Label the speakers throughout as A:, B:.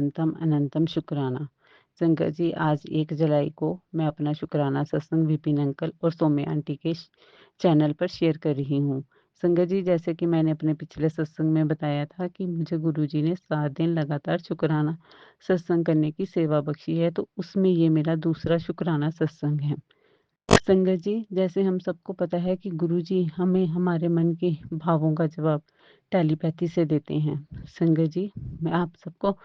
A: अनंतम अनंतम शुक्राना। संगत जी, आज 1 जुलाई को मैं अपना शुक्राना सत्संग विपिन अंकल और सौम्य आंटी के चैनल पर शेयर कर रही हूँ। संगत जी, जैसे कि मैंने अपने पिछले सत्संग में बताया था कि मुझे गुरुजी ने 7 दिन लगातार शुक्राना सत्संग करने की सेवा बख्शी है, तो उसमें ये मेरा दूसरा शुक्राना सत्संग है। संगत जी, जैसे हम सबको पता है कि गुरुजी हमें हमारे मन के भावों का जवाब टेलीपैथी से देते हैं। संगत जी, मैं आप सबको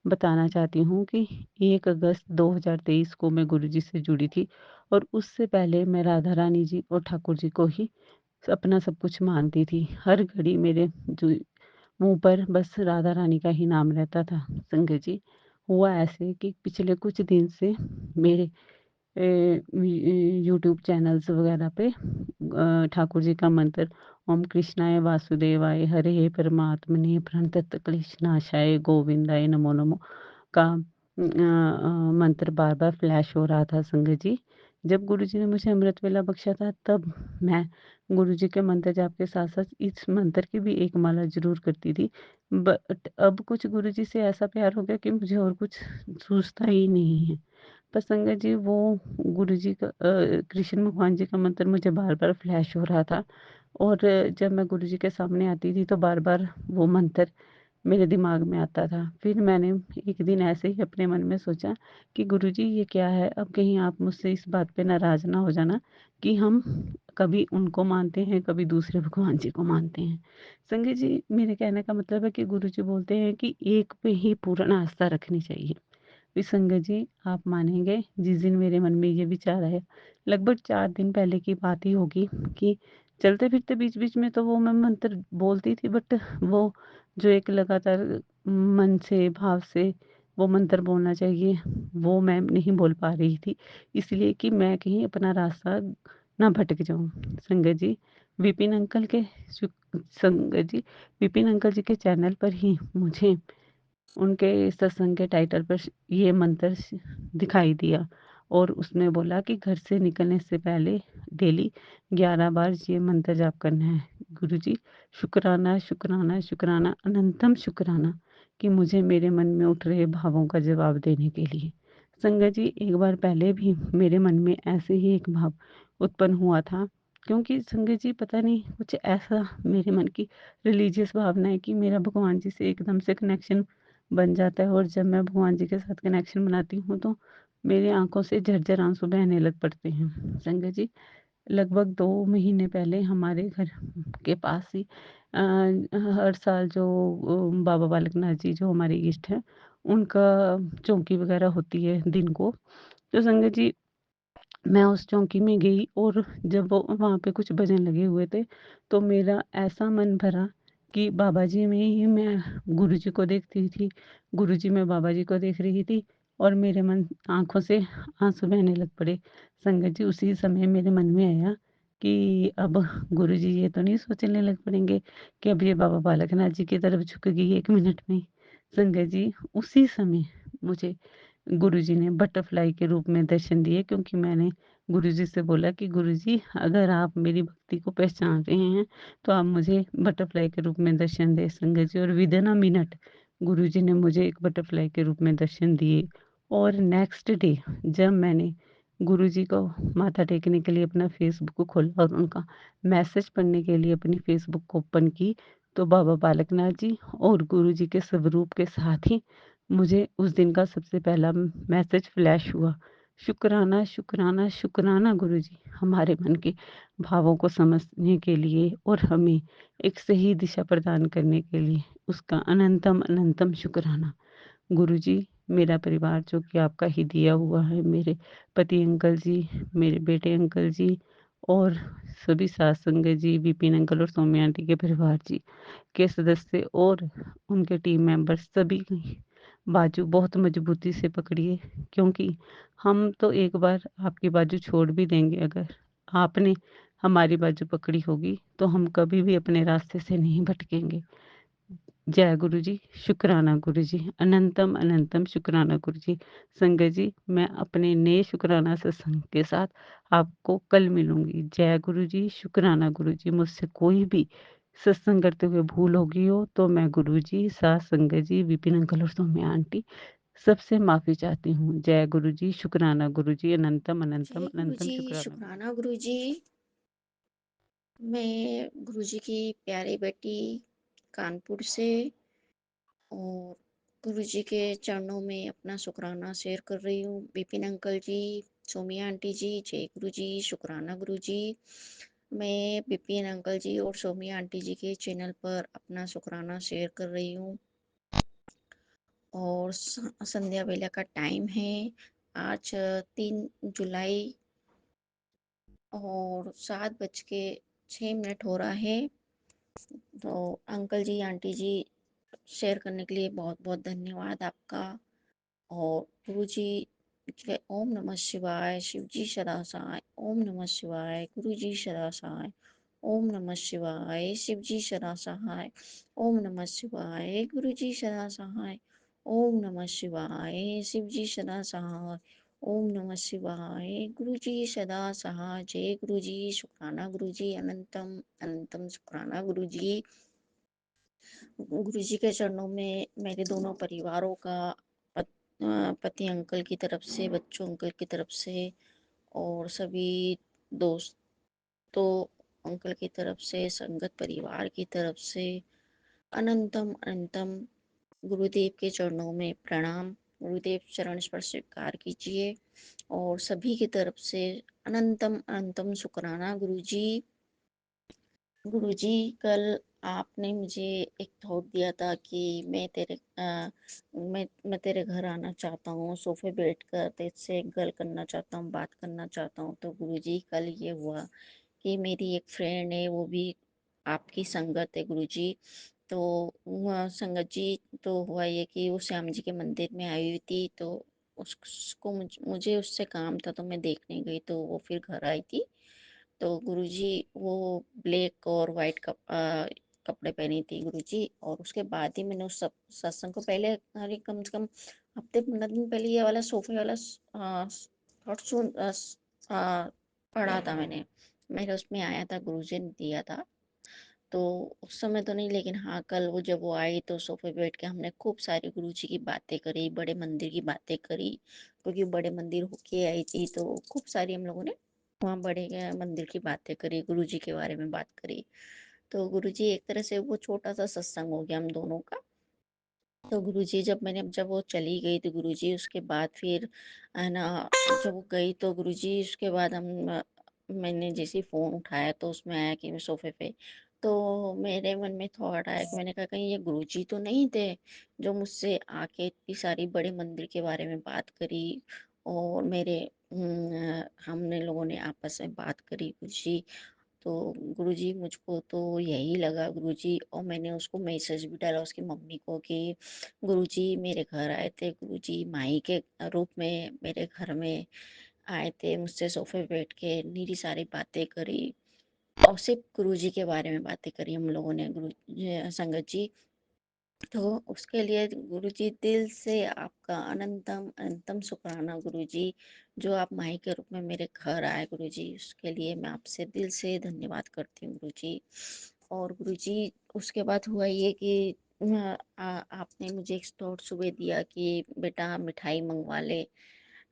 A: बताना चाहती हूँ कि 1 अगस्त 2023 को मैं गुरुजी से जुड़ी थी और उससे पहले मैं राधा रानी जी और ठाकुर जी को ही अपना सब कुछ मानती थी। हर घड़ी मेरे जो मुँह पर बस राधा रानी का ही नाम रहता था। संगत जी, हुआ ऐसे कि पिछले कुछ दिन से मेरे यूट्यूब चैनल्स वगैरह पे ठाकुर जी का मंत्र ओम कृष्णाय वासुदेवाय हरे परमात्मने प्रणतत क्लेशनाशाय गोविंदाय नमो नमो का मंत्र बार बार फ्लैश हो रहा था। संगत जी, जब गुरु जी ने मुझे अमृत वेला बख्शा था, तब मैं गुरु जी के मंत्र जाप के साथ साथ इस मंत्र की भी एक माला जरूर करती थी। बट अब कुछ गुरु जी से ऐसा प्यार हो गया कि मुझे और कुछ सूझता ही नहीं है। पर संगत जी, वो गुरुजी का कृष्ण भगवान जी का मंत्र मुझे बार-बार फ्लैश हो रहा था और जब मैं गुरुजी के सामने आती थी तो बार-बार वो मंत्र मेरे दिमाग में आता था। फिर मैंने एक दिन ऐसे ही अपने मन में सोचा कि गुरुजी, ये क्या है? अब कहीं आप मुझसे इस बात पे नाराज़ ना हो जाना कि हम कभी उनको मानते हैं, कभी दूसरे भगवान जी को मानते हैं। संगत जी, मेरे कहने का मतलब है कि गुरुजी बोलते हैं कि एक पे ही पूर्ण आस्था रखनी चाहिए। फिर संगत जी, आप मानेंगे, जिस दिन मेरे मन में ये विचार आया, लगभग 4 दिन पहले की बात ही होगी कि चलते-फिरते बीच-बीच में तो वो मैं मंत्र बोलती थी, बट वो जो एक लगातार मन से, भाव से वो मंत्र बोलना चाहिए, वो मैं नहीं बोल पा रही थी, इसलिए कि मैं कहीं अपना रास्ता ना भटक जाऊँ। संगत जी, विपिन अंकल के शुक संगत जी, विपिन अंकल जी के चैनल पर ही मुझे उनके सत्संग के टाइटल पर ये मंत्र दिखाई दिया और उसमें बोला कि घर से निकलने से पहले डेली 11 बार ये मंत्र जाप करना है। गुरुजी, शुक्राना शुक्राना शुक्राना अनंतम शुक्राना कि मुझे मेरे मन में उठ रहे भावों का जवाब देने के लिए। संगत जी, एक बार पहले भी मेरे मन में ऐसे ही एक भाव उत्पन्न हुआ था, क्योंकि संगत जी, पता नहीं कुछ ऐसा मेरे मन की रिलीजियस भावना है कि मेरा भगवान जी से एकदम से कनेक्शन बन जाता है और जब मैं भगवान जी के साथ कनेक्शन बनाती हूँ तो मेरी आँखों से झरझर आँसू बहने लग पड़ते हैं। संगत जी, लगभग 2 महीने पहले हमारे घर के पास ही हर साल जो बाबा बालकनाथ जी जो हमारे इष्ट हैं, उनका चौकी वगैरह होती है दिन को। तो संगत जी, मैं उस चौकी में गई और जब वो वहाँ पे कुछ भजन लगे हुए थे, तो मेरा ऐसा मन भरा कि बाबा जी में ही मैं गुरुजी को देखती थी, गुरुजी में बाबा जी को देख रही थी और मेरे मन आँखों से आँसू बहने लग पड़े। संगत जी, उसी समय मेरे मन में आया कि अब गुरुजी ये तो नहीं सोचने लग पड़ेंगे कि अब ये बाबा बालकनाथ जी की तरफ झुकेगी 1 मिनट में। संगत जी, उसी समय मुझे गुरुजी ने बटरफ्लाई के रूप में दर्शन दिए, क्योंकि मैंने गुरुजी से बोला कि गुरुजी, अगर आप मेरी भक्ति को पहचान रहे हैं तो आप मुझे बटरफ्लाई के रूप में दर्शन दें। संगत जी, और विद इन अ मिनट गुरुजी ने मुझे एक बटरफ्लाई के रूप में दर्शन दिए और नेक्स्ट डे जब मैंने गुरुजी को माथा टेकने के लिए अपना फेसबुक खोला और उनका मैसेज पढ़ने के लिए अपनी फेसबुक को ओपन की, तो बाबा बालकनाथ जी और गुरुजी के स्वरूप के साथ ही मुझे उस दिन का सबसे पहला मैसेज फ्लैश हुआ। शुक्राना, शुक्राना, शुक्राना गुरुजी, हमारे मन के भावों को समझने के लिए और हमें एक सही दिशा प्रदान करने के लिए उसका अनंतम अनंतम शुक्राना। गुरुजी, मेरा परिवार जो कि आपका ही दिया हुआ है, मेरे पति अंकल जी, मेरे बेटे अंकल जी और सभी सास संगत जी, विपिन अंकल और सौम्या आंटी के परिवार जी के सदस्य और उनके टीम मेंबर्स सभी की बाजू बहुत मजबूती से पकड़िए, क्योंकि हम तो एक बार आपकी बाजू छोड़ भी देंगे, अगर आपने हमारी बाजू पकड़ी होगी तो हम कभी भी अपने रास्ते से नहीं भटकेंगे। जय गुरु जी, शुक्राना गुरु जी, अनंतम अनंतम शुक्राना गुरु जी। संगत जी, मैं अपने नए शुक्राना सत्संग के साथ आपको कल मिलूंगी। जय गुरु जी, शुक्राना गुरु जी। मुझसे कोई भी सत्संग करते हुए भूल होगी हो तो मैं गुरु जी, सास संगत जी, विपिन अंकल और सौम्या आंटी सबसे माफ़ी चाहती हूँ। जय गुरुजी, शुक्राना गुरुजी, अनंतम, अनंतम,
B: जय
A: अनंतम
B: गुरुजी,
A: शुक्राना गुरु।
B: शुक्राना गुरुजी। मैं गुरुजी की प्यारी बेटी कानपुर से, और गुरुजी के चरणों में अपना शुक्राना शेयर कर रही हूँ। विपिन अंकल जी, सोमिया आंटी जी, जय गुरुजी, शुक्राना गुरुजी। मैं विपिन अंकल जी और सोमिया आंटी जी के चैनल पर अपना शुक्राना शेयर कर रही हूँ। और संध्या वेला का टाइम है। आज 3 जुलाई और 7:06 हो रहा है। तो अंकल जी आंटी जी, शेयर करने के लिए बहुत बहुत धन्यवाद आपका। और गुरु जी के ओम नमः शिवाय, शिव जी सदा सहाय, ओम नमः शिवाय, गुरु जी सदा सहाय, ओम नमः शिवाय, शिव जी सदा सहाय, ओम नमः शिवाय, गुरु जी सदा सहाय, ओम नमः शिवाय, शिव जी सदा सहाय, ओम नमः शिवाय, गुरु जी सदा सहाय। जय गुरु जी, शुक्राना गुरु जी, अनंतम अनंतम शुक्राना गुरु जी। गुरु जी के चरणों में मेरे दोनों परिवारों का, पति अंकल की तरफ से, बच्चों अंकल की तरफ से, और सभी दोस्तों अंकल की तरफ से, संगत परिवार की तरफ से अनंतम अनंतम गुरुदेव के चरणों में प्रणाम। गुरुदेव चरण स्पर्श स्वीकार कीजिए। और सभी की तरफ से अनंतम अनंतम शुक्राना गुरु जी। गुरुजी, कल आपने मुझे एक थॉट दिया था कि मैं तेरे घर आना चाहता हूँ, सोफे बैठ कर तेरे से गल करना चाहता हूँ, बात करना चाहता हूँ। तो गुरुजी, कल ये हुआ कि मेरी एक फ्रेंड है, वो भी आपकी संगत है गुरुजी। तो वह संगत जी, तो हुआ ये कि वो श्याम जी के मंदिर में आई हुई थी। तो उसको मुझे उससे काम था, तो मैं देखने गई। तो वो फिर घर आई थी। तो गुरुजी, वो ब्लैक और वाइट कपड़े पहनी थी गुरुजी। और उसके बाद ही मैंने उस सत्संग को, पहले अरे कम से कम हफ्ते 15 दिन पहले ये वाला सोफे वाला थॉट पढ़ा था मैंने। मेरे उसमें आया था, गुरुजी ने दिया था। तो उस समय तो नहीं, लेकिन हाँ, कल वो जब वो आई तो सोफे पे बैठ के हमने खूब सारी गुरुजी की बातें करी, बड़े मंदिर की बातें करी। क्योंकि बड़े मंदिर होके आई थी, तो खूब सारी हम लोगों ने वहाँ बड़े मंदिर की बातें करी, गुरुजी के बारे में बात करी। तो गुरुजी, एक तरह से वो छोटा सा सत्संग हो गया हम दोनों का। तो गुरुजी, जब वो चली गई तो गुरुजी उसके बाद फिर है ना, जब वो गई तो गुरुजी उसके बाद मैंने जैसे फ़ोन उठाया तो उसमें आया कि मैं सोफे पे। तो मेरे मन में थॉट आया कि मैंने कहा, कहीं ये गुरुजी तो नहीं थे जो मुझसे आके इतनी सारी बड़े मंदिर के बारे में बात करी। और हमने लोगों ने आपस में बात करी गुरुजी। तो गुरुजी, मुझको तो यही लगा गुरुजी। और मैंने उसको मैसेज भी डाला उसकी मम्मी को कि गुरुजी मेरे घर आए थे, गुरुजी माई के रूप में मेरे घर में आए थे, मुझसे सोफे पे बैठ के नीरी सारी बातें करी। और सिर्फ गुरुजी के बारे में बातें करी हम लोगों ने, संगत जी। तो उसके लिए गुरुजी, दिल से आपका अनंतम अनंतम शुक्राना गुरुजी। जो आप माई के रूप में मेरे घर आए गुरुजी, उसके लिए मैं आपसे दिल से धन्यवाद करती हूँ गुरुजी। और गुरुजी, उसके बाद हुआ ये कि आपने मुझे एक थॉट सुबह दिया कि बेटा मिठाई मंगवा ले।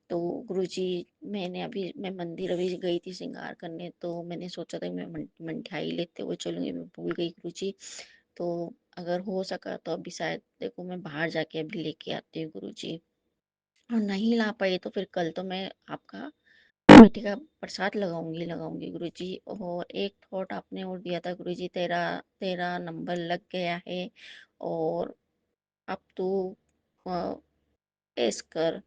B: तो गुरुजी, मैं मंदिर अभी गई थी श्रृंगार करने, तो मैंने सोचा था कि मैं मिठाई लेते हुए चलूंगी, मैं भूल गई गुरुजी। तो अगर हो सका तो अभी शायद देखो, मैं बाहर जाके अभी लेके आती हूँ गुरुजी। और नहीं ला पाई तो फिर कल तो मैं आपका बेटी का प्रसाद लगाऊंगी लगाऊंगी गुरुजी। और एक थॉट आपने और दिया था गुरुजी, तेरा तेरा नंबर लग गया है। और अब तू ऐस कर।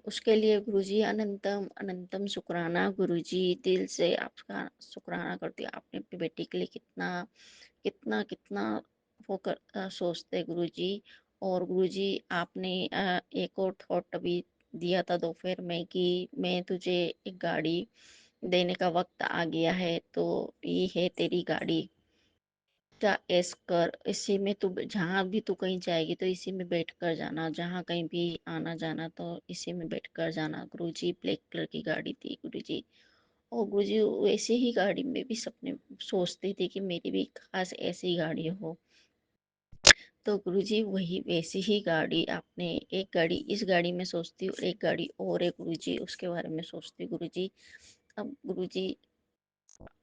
B: उसके लिए गुरुजी, अनंतम अनंतम शुक्राना गुरुजी। दिल से आपका शुक्राना करती हूँ। आपने अपनी बेटी के लिए कितना कितना कितना सोचते गुरुजी। और गुरुजी, आपने एक और थॉट अभी दिया था दोपहर में कि मैं तुझे एक गाड़ी देने का वक्त आ गया है, तो ये है तेरी गाड़ी। जा ऐस कर, इसी में तू जहाँ भी तू कहीं जाएगी तो इसी में बैठ कर जाना, जहाँ कहीं भी आना जाना तो इसी में बैठ कर जाना गुरुजी। ब्लैक कलर की गाड़ी थी गुरुजी। और गुरुजी, वैसे ही गाड़ी में भी सपने सोचती थी कि मेरी भी खास ऐसी गाड़ी हो। तो गुरुजी वही वैसी ही गाड़ी आपने, एक गाड़ी इस गाड़ी में सोचती हूँ, एक गाड़ी और है गुरुजी, उसके बारे में सोचती हूँ गुरुजी। अब गुरुजी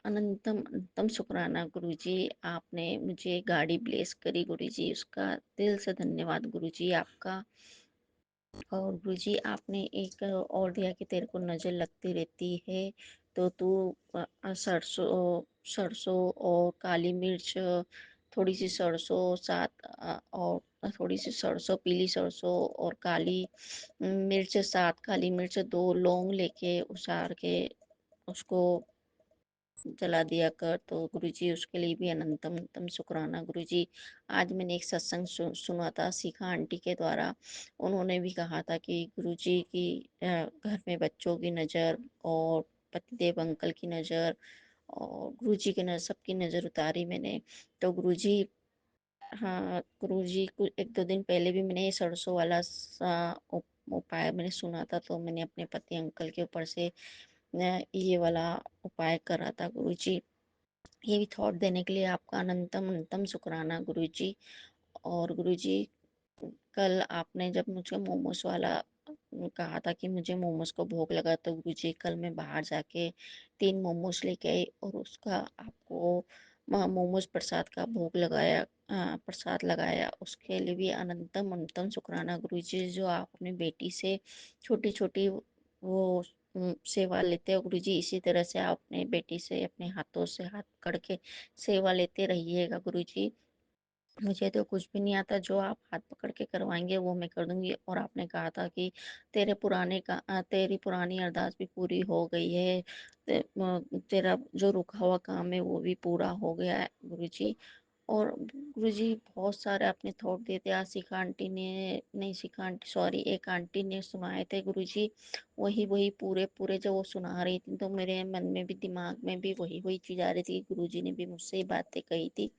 B: अनंतम अनंतम शुक्राना गुरुजी, आपने मुझे गाड़ी ब्लेस करी गुरुजी, उसका दिल से धन्यवाद गुरुजी आपका। और गुरुजी आपने एक और दिया कि तेरे को नज़र लगती रहती है, तो तू सरसों सरसों और काली मिर्च, थोड़ी सी सरसों साथ और थोड़ी सी सरसों, पीली सरसों और काली मिर्च, सात काली मिर्च, दो लौंग लेके उसार के उसको जला दिया कर। तो गुरुजी उसके लिए भी अनंतम अनंतम शुक्राना गुरुजी। आज मैंने एक सत्संग सुना था सीखा आंटी के द्वारा, उन्होंने भी कहा था कि गुरुजी की घर में बच्चों की नज़र और पतिदेव अंकल की नज़र और गुरुजी की नज़र, सबकी नज़र उतारी मैंने। तो गुरुजी, हाँ गुरुजी, कुछ एक दो दिन पहले भी मैंने सरसों वाला उपाय मैंने सुना था, तो मैंने अपने पति अंकल के ऊपर से ये वाला उपाय करा था गुरुजी। ये भी थॉट देने के लिए आपका अनंतम अनंतम शुक्राना गुरुजी। और गुरुजी, कल आपने जब मुझे मोमोज वाला कहा था कि मुझे मोमोज को भोग लगा, तो गुरुजी कल मैं बाहर जाके 3 मोमोज लेके आई और उसका आपको मोमोज प्रसाद का भोग लगाया, प्रसाद लगाया। उसके लिए भी अनंतम अनंतम शुक्राना गुरुजी, जो आप अपनी बेटी से छोटी छोटी वो सेवा लेते हो गुरुजी, इसी तरह से आप अपने बेटी से अपने हाथों से हाथ पकड़ के सेवा लेते रहिएगा गुरुजी। मुझे तो कुछ भी नहीं आता, जो आप हाथ पकड़ के करवाएंगे वो मैं कर दूंगी। और आपने कहा था कि तेरी पुरानी अरदास भी पूरी हो गई है, तेरा जो रुका हुआ काम है वो भी पूरा हो गया है गुरुजी। और गुरुजी बहुत सारे आपने थॉट दिए थे, आज शिखा आंटी ने, नहीं शिखा आंटी सॉरी, एक आंटी ने सुनाए थे गुरुजी, वही वही पूरे पूरे जो वो सुना रही थी, तो मेरे मन में भी दिमाग में भी वही वही चीज आ रही थी। गुरुजी ने भी मुझसे ये बातें कही थी,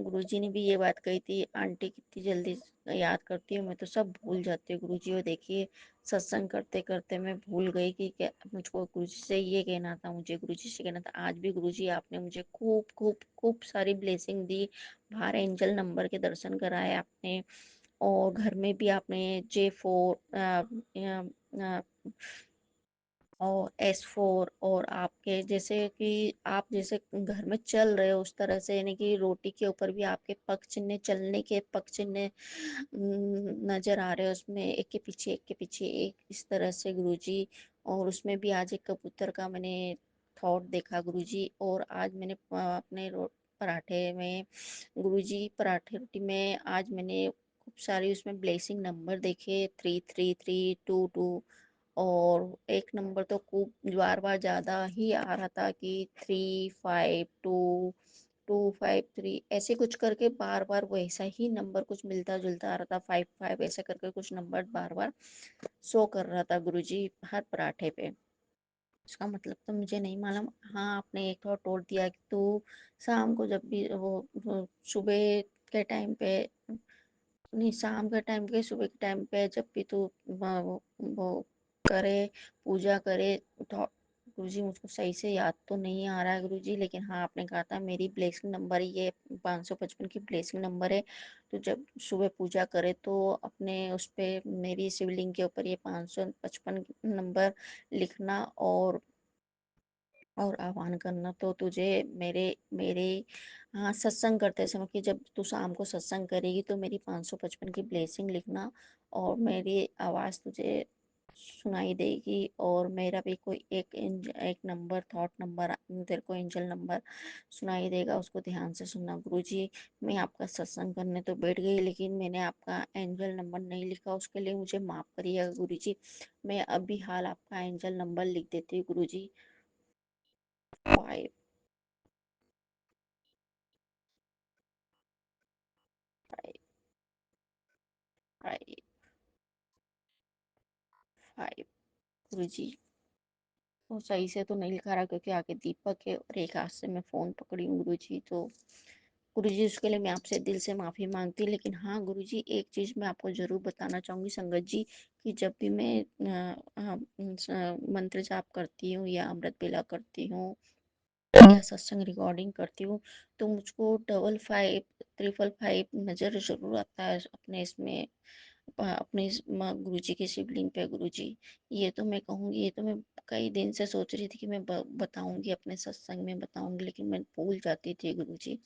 B: गुरुजी ने भी ये बात कही थी, आंटी कितनी जल्दी याद करती हूँ, मैं तो सब भूल जाती हूँ गुरुजी। और देखिए सत्संग करते करते मैं भूल गई कि क्या मुझको गुरुजी से ये कहना था, मुझे गुरुजी से कहना था। आज भी गुरुजी आपने मुझे खूब खूब खूब सारी ब्लेसिंग दी, बाहर एंजल नंबर के दर्शन कराए आपने, और घर में भी आपने J4 और S4, और आपके जैसे कि आप जैसे घर में चल रहे हो उस तरह से, यानी कि रोटी के ऊपर भी आपके पग चिन्ह, चलने के पग चिन्ह नजर आ रहे हो, उसमें एक के पीछे एक इस तरह से गुरुजी। और उसमें भी आज एक कबूतर का मैंने थॉट देखा गुरुजी। और आज मैंने अपने पराठे में गुरुजी, पराठे रोटी में आज मैंने खूब सारी उसमें ब्लेसिंग नंबर देखे, 3 3 3 2 2। और एक नंबर तो खूब बार बार ज्यादा ही आ रहा था कि 3 5 2 2 5 3, ऐसे कुछ करके बार बार वैसा ही नंबर कुछ मिलता जुलता आ रहा था, 5 5 ऐसे करके कुछ नंबर बार बार शो कर रहा था गुरुजी हर पराठे पे। इसका मतलब तो मुझे नहीं मालूम। हाँ आपने एक और टोट दिया कि तू शाम को जब भी वो सुबह के टाइम पे, नहीं शाम के टाइम पे, सुबह के टाइम पे जब भी तू वो करे, पूजा करे, तो गुरुजी मुझको सही से याद तो नहीं आ रहा है गुरुजी, लेकिन हाँ आपने कहा था मेरी ब्लेसिंग नंबर ये 555 की ब्लेसिंग नंबर है, तो जब सुबह पूजा करे तो अपने उस पे मेरी शिवलिंग के ऊपर ये 555 नंबर लिखना और आह्वान करना। तो तुझे मेरे मेरे हाँ सत्संग करते समय कि जब तू शाम को सत्संग करेगी तो मेरी 555 की ब्लेसिंग लिखना, और मेरी आवाज़ तुझे सुनाई देगी, और मेरा भी कोई एक नंबर थॉट नंबर तेरे को एंजल नंबर सुनाई देगा, उसको ध्यान से सुनना गुरुजी। मैं आपका सत्संग करने तो बैठ गई, लेकिन मैंने आपका एंजल नंबर नहीं लिखा, उसके लिए मुझे माफ़ करिएगा गुरुजी। मैं अभी हाल आपका एंजल नंबर लिख देती हूँ गुरुजी। 5 5 5 गुरुजी। वो सही से तो नहीं लिखा रहा क्योंकि आगे दीपक है और एक हाथ से मैं फोन पकड़ी हूँ गुरुजी, तो गुरुजी उसके लिए मैं आपसे दिल से माफी मांगती हूँ। लेकिन हाँ गुरुजी, एक चीज मैं आपको जरूर बताना चाहूंगी संगत जी, कि जब भी मैं मंत्र जाप करती हूँ या अमृत बेला करती हूँ या सत्संग रिकॉर्डिंग करती हूँ, तो मुझको 55 555 नज़र ज़रूर आता है अपने इसमें, अपने इस गुरुजी के शिवलिंग पे। गुरुजी, ये तो मैं कहूँगी, ये तो मैं कई दिन से सोच रही थी कि मैं बताऊंगी, अपने सत्संग में बताऊंगी, लेकिन मैं भूल जाती थी गुरुजी।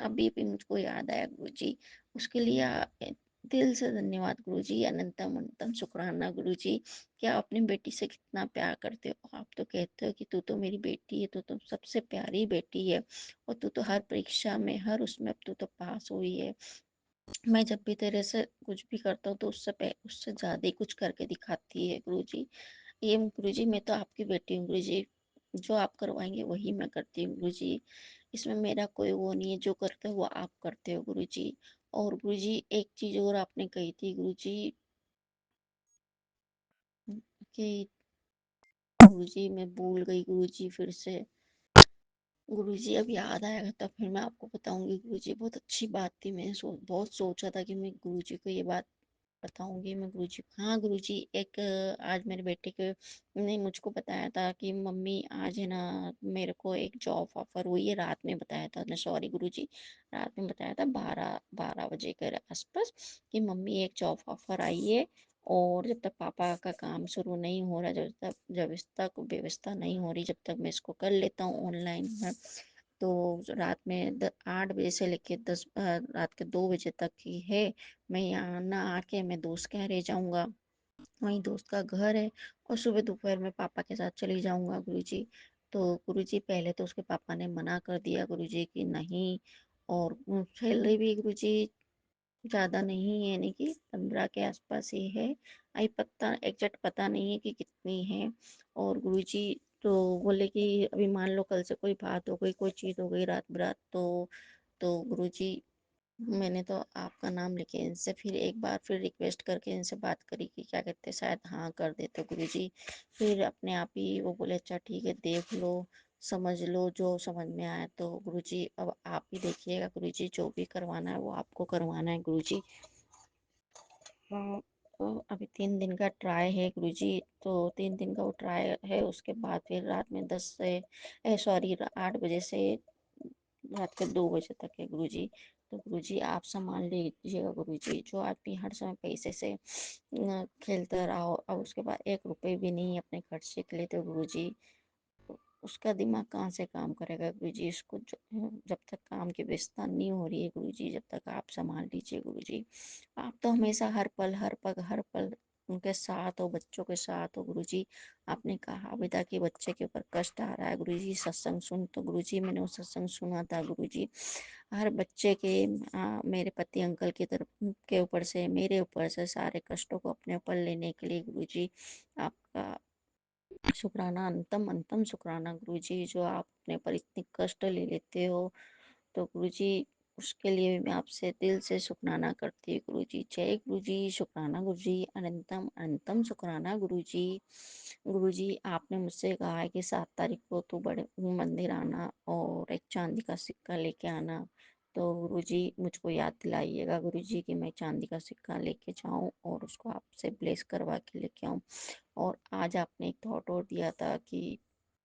B: अभी भी मुझको याद आया गुरुजी, उसके लिए दिल से धन्यवाद गुरुजी, अनंतम अनंतम शुक्राना गुरुजी, कि आप अपनी बेटी से कितना प्यार करते हो। आप तो कहते हो कि तू तो मेरी बेटी है, तू तो सबसे प्यारी बेटी है, और तू तो हर परीक्षा में, हर उसमें अब तू तो पास हुई है। मैं जब भी तेरे से कुछ भी करता हूँ तो उससे ज़्यादा ही कुछ करके दिखाती है गुरुजी। ये गुरुजी, मैं तो आपकी बेटी हूँ गुरुजी, जो आप करवाएंगे वही मैं करती हूँ गुरुजी। इसमें मेरा कोई वो नहीं है, जो करते हो वो आप करते हो गुरुजी। और गुरुजी, एक चीज़ और आपने कही थी गुरुजी, कि गुरुजी मैं भूल गई गुरुजी, फिर से गुरुजी अब याद आएगा तब फिर मैं आपको बताऊंगी गुरुजी। बहुत अच्छी बात थी, मैंने बहुत सोचा था कि मैं गुरुजी को ये बात बताऊंगी मैं गुरुजी को। हाँ गुरुजी, एक आज मेरे बेटे के ने मुझको बताया था कि मम्मी आज है ना, मेरे को एक जॉब ऑफर हुई है, रात में बताया था ना, सॉरी गुरुजी, रात में बताया था 12 बजे के आसपास, कि मम्मी एक जॉब ऑफर आई है, और जब तक पापा का काम शुरू नहीं हो रहा, जब तक व्यवस्था नहीं हो रही, जब तक मैं इसको कर लेता हूँ ऑनलाइन में, तो रात में 8 बजे से लेके रात के 2 बजे तक की है। मैं यहाँ ना आके मैं दोस्त के यहाँ रह जाऊंगा, वहीं दोस्त का घर है, और सुबह दोपहर में पापा के साथ चली जाऊंगा गुरुजी। तो गुरुजी, पहले तो उसके पापा ने मना कर दिया गुरुजी कि नहीं, और सैलरी भी गुरुजी ज़्यादा नहीं है, यानी कि 15 के आसपास ही है। आई पता एग्जैक्ट पता नहीं है कि कितनी है। और गुरुजी, तो बोले कि अभी मान लो कल से कोई बात हो गई, कोई चीज़ हो गई रात बिरात, तो गुरुजी, मैंने तो आपका नाम लेके इनसे फिर एक बार फिर रिक्वेस्ट करके इनसे बात करी कि क्या कहते, शायद हाँ कर देते गुरुजी। फिर अपने आप ही वो बोले अच्छा ठीक है, देख लो, समझ लो, जो समझ में आए। तो गुरुजी अब आप ही देखिएगा गुरुजी, जो भी करवाना है वो आपको करवाना है गुरुजी। हाँ, तो अभी 3 दिन का ट्राई है गुरुजी, तो 3 दिन का वो ट्राई है, उसके बाद फिर रात में 8 बजे से रात के 2 बजे तक है गुरुजी। तो गुरुजी आप संभाल लीजिएगा गुरुजी, जो आप भी हर समय पैसे से खेलते रहो, अब उसके बाद 1 रुपए भी नहीं अपने खर्चे के लिए, तो गुरुजी उसका दिमाग कहाँ से काम करेगा गुरुजी। इसको जब तक काम की व्यवस्था नहीं हो रही है गुरुजी, जब तक आप संभाल लीजिए गुरुजी। आप तो हमेशा हर पल हर पग हर पल उनके साथ हो, बच्चों के साथ हो गुरुजी। आपने कहा भी था कि बच्चे के ऊपर कष्ट आ रहा है गुरुजी, सत्संग सुन, तो गुरुजी मैंने वो सत्संग सुना था गुरुजी। हर बच्चे के मेरे पति अंकल की तरफ के ऊपर से, मेरे ऊपर से सारे कष्टों को अपने ऊपर लेने के लिए गुरुजी, आपका शुक्राना, अंतम अंतम शुक्राना गुरुजी, जो आप अपने पर इतने कष्ट ले लेते हो। तो गुरुजी, उसके लिए भी मैं आपसे दिल से शुक्राना करती हूँ गुरुजी। जय गुरुजी, शुक्राना गुरुजी, अनंतम अनंतम शुक्राना गुरुजी। गुरुजी, आपने मुझसे कहा है कि 7 तारीख को तो बड़े मंदिर आना और एक चांदी का सिक्का लेके आना। तो गुरुजी मुझको याद दिलाइएगा गुरुजी, कि मैं चांदी का सिक्का लेके जाऊं और उसको आपसे ब्लेस करवा के लेके आऊं। और आज आपने एक थॉट और दिया था कि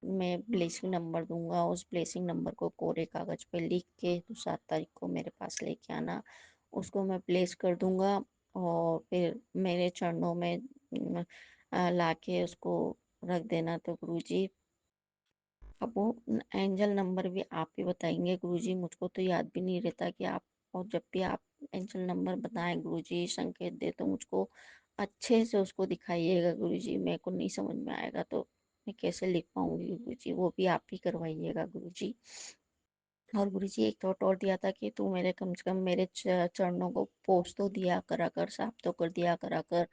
B: मैं ब्लेसिंग नंबर दूंगा, उस ब्लेसिंग नंबर को कोरे कागज पे लिख के तो 7 तारीख को मेरे पास लेके आना, उसको मैं ब्लेस कर दूंगा, और फिर मेरे चरणों में ला के उसको रख देना। तो गुरुजी, अब वो एंजल नंबर भी आप ही बताएंगे गुरुजी, मुझको तो याद भी नहीं रहता कि आप, और जब भी आप एंजल नंबर बताएं गुरुजी, संकेत दे, तो मुझको अच्छे से उसको दिखाइएगा गुरुजी। मेरे को नहीं समझ में आएगा तो मैं कैसे लिख पाऊंगी गुरुजी, वो भी आप ही करवाइएगा गुरुजी। और गुरुजी, एक थॉट और दिया था कि तू मेरे कम से कम मेरे चरणों को पोंछ तो दिया करा कर, साफ तो कर दिया करा कर।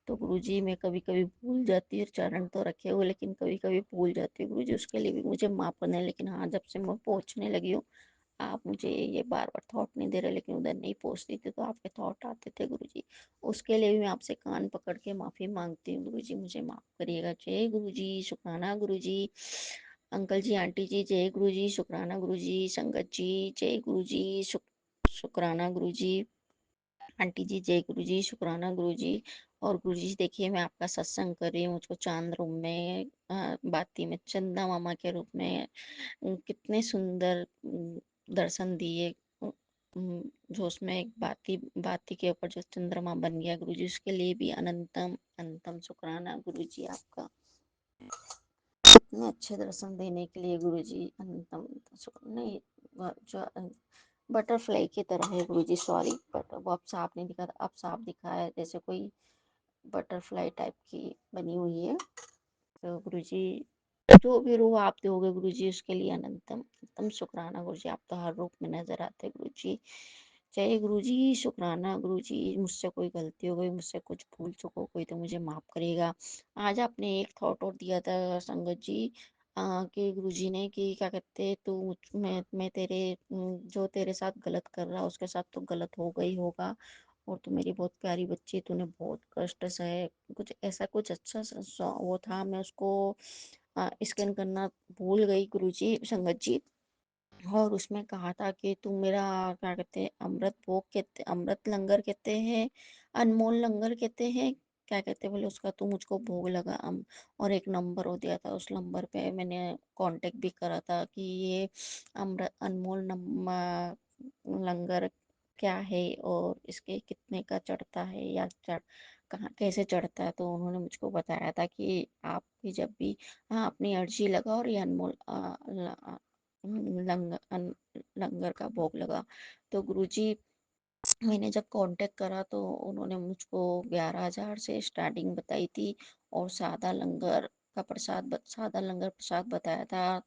B: तो गुरुजी, मैं कभी कभी भूल जाती हूँ, चरण तो रखे हुए लेकिन कभी कभी भूल जाती हूँ गुरुजी, उसके लिए भी मुझे माफ करना है। लेकिन हाँ, जब से मैं पहुँचने लगी हूँ, आप मुझे ये बार बार थॉट नहीं दे रहे, लेकिन उधर नहीं पहुँचती थी तो आपके थॉट आते थे गुरुजी। उसके लिए भी मैं आपसे कान पकड़ के माफ़ी मांगती हूँ गुरुजी, मुझे माफ़ करिएगा। जय गुरुजी, शुक्राना गुरुजी, अंकल जी आंटी जी जय गुरुजी, शुक्राना गुरुजी, संगत जी जय गुरुजी, शुक्राना गुरुजी, आंटी जी जय गुरुजी, शुक्राना गुरुजी। और गुरुजी देखिए मैं आपका सत्संग कर रही हूँ, मुझको चांद रूप में बाती में चंदा मामा के रूप में कितने सुंदर दर्शन दिए। जो उसमें एक बाती बाती के ऊपर जो चंद्रमा बन गया गुरुजी, उसके लिए भी अनंतम अनंतम शुक्राना गुरुजी आपका। इतने अच्छे दर्शन देने के लिए गुरुजी अनंतम नहीं, जो बटरफ्लाई की तरह है गुरुजी, सॉरी बट वो अब साफ नहीं दिखा, अब साफ दिखा है, जैसे कोई बटरफ्लाई टाइप की बनी हुई है। तो गुरुजी जो भी रूह आप दोगे गुरुजी, उसके लिए अनंतम अनंतम शुक्राना गुरुजी। आप तो हर रूप में नजर आते गुरुजी। जय गुरुजी, शुक्राना गुरुजी। मुझसे कोई गलती हो गई, मुझसे कुछ भूल चुको कोई तो मुझे माफ करिएगा। आज आपने एक थॉट और दिया था संगत जी, कि गुरुजी ने कि क्या कहते तू मैं तेरे जो तेरे साथ गलत कर रहा उसके साथ तो गलत हो गई होगा, और तू मेरी बहुत प्यारी बच्ची, तूने बहुत कष्ट सहे। कुछ ऐसा कुछ अच्छा वो था, मैं उसको स्कैन करना भूल गई गुरुजी संगत जी। और उसमें कहा था कि तुम मेरा क्या कहते हैं अमृत भोग कहते, अमृत लंगर कहते हैं, अनमोल लंगर कहते हैं, क्या कहते हैं बोले उसका, तू मुझको भोग लगा और एक नंबर हो दिया था, उस नंबर पे मैंने कांटेक्ट भी करा था कि ये अमृत अनमोल लंगर क्या है और इसके कितने का चढ़ता है या चढ़ कहाँ कैसे चढ़ता है। तो उन्होंने मुझको बताया था कि आपकी जब भी हाँ अपनी अर्जी लगा और ये अनमोल लंगर का भोग लगा। तो गुरुजी मैंने जब कांटेक्ट करा तो उन्होंने मुझको 11,000 से स्टार्टिंग बताई थी, और सादा लंगर प्रसाद बताया था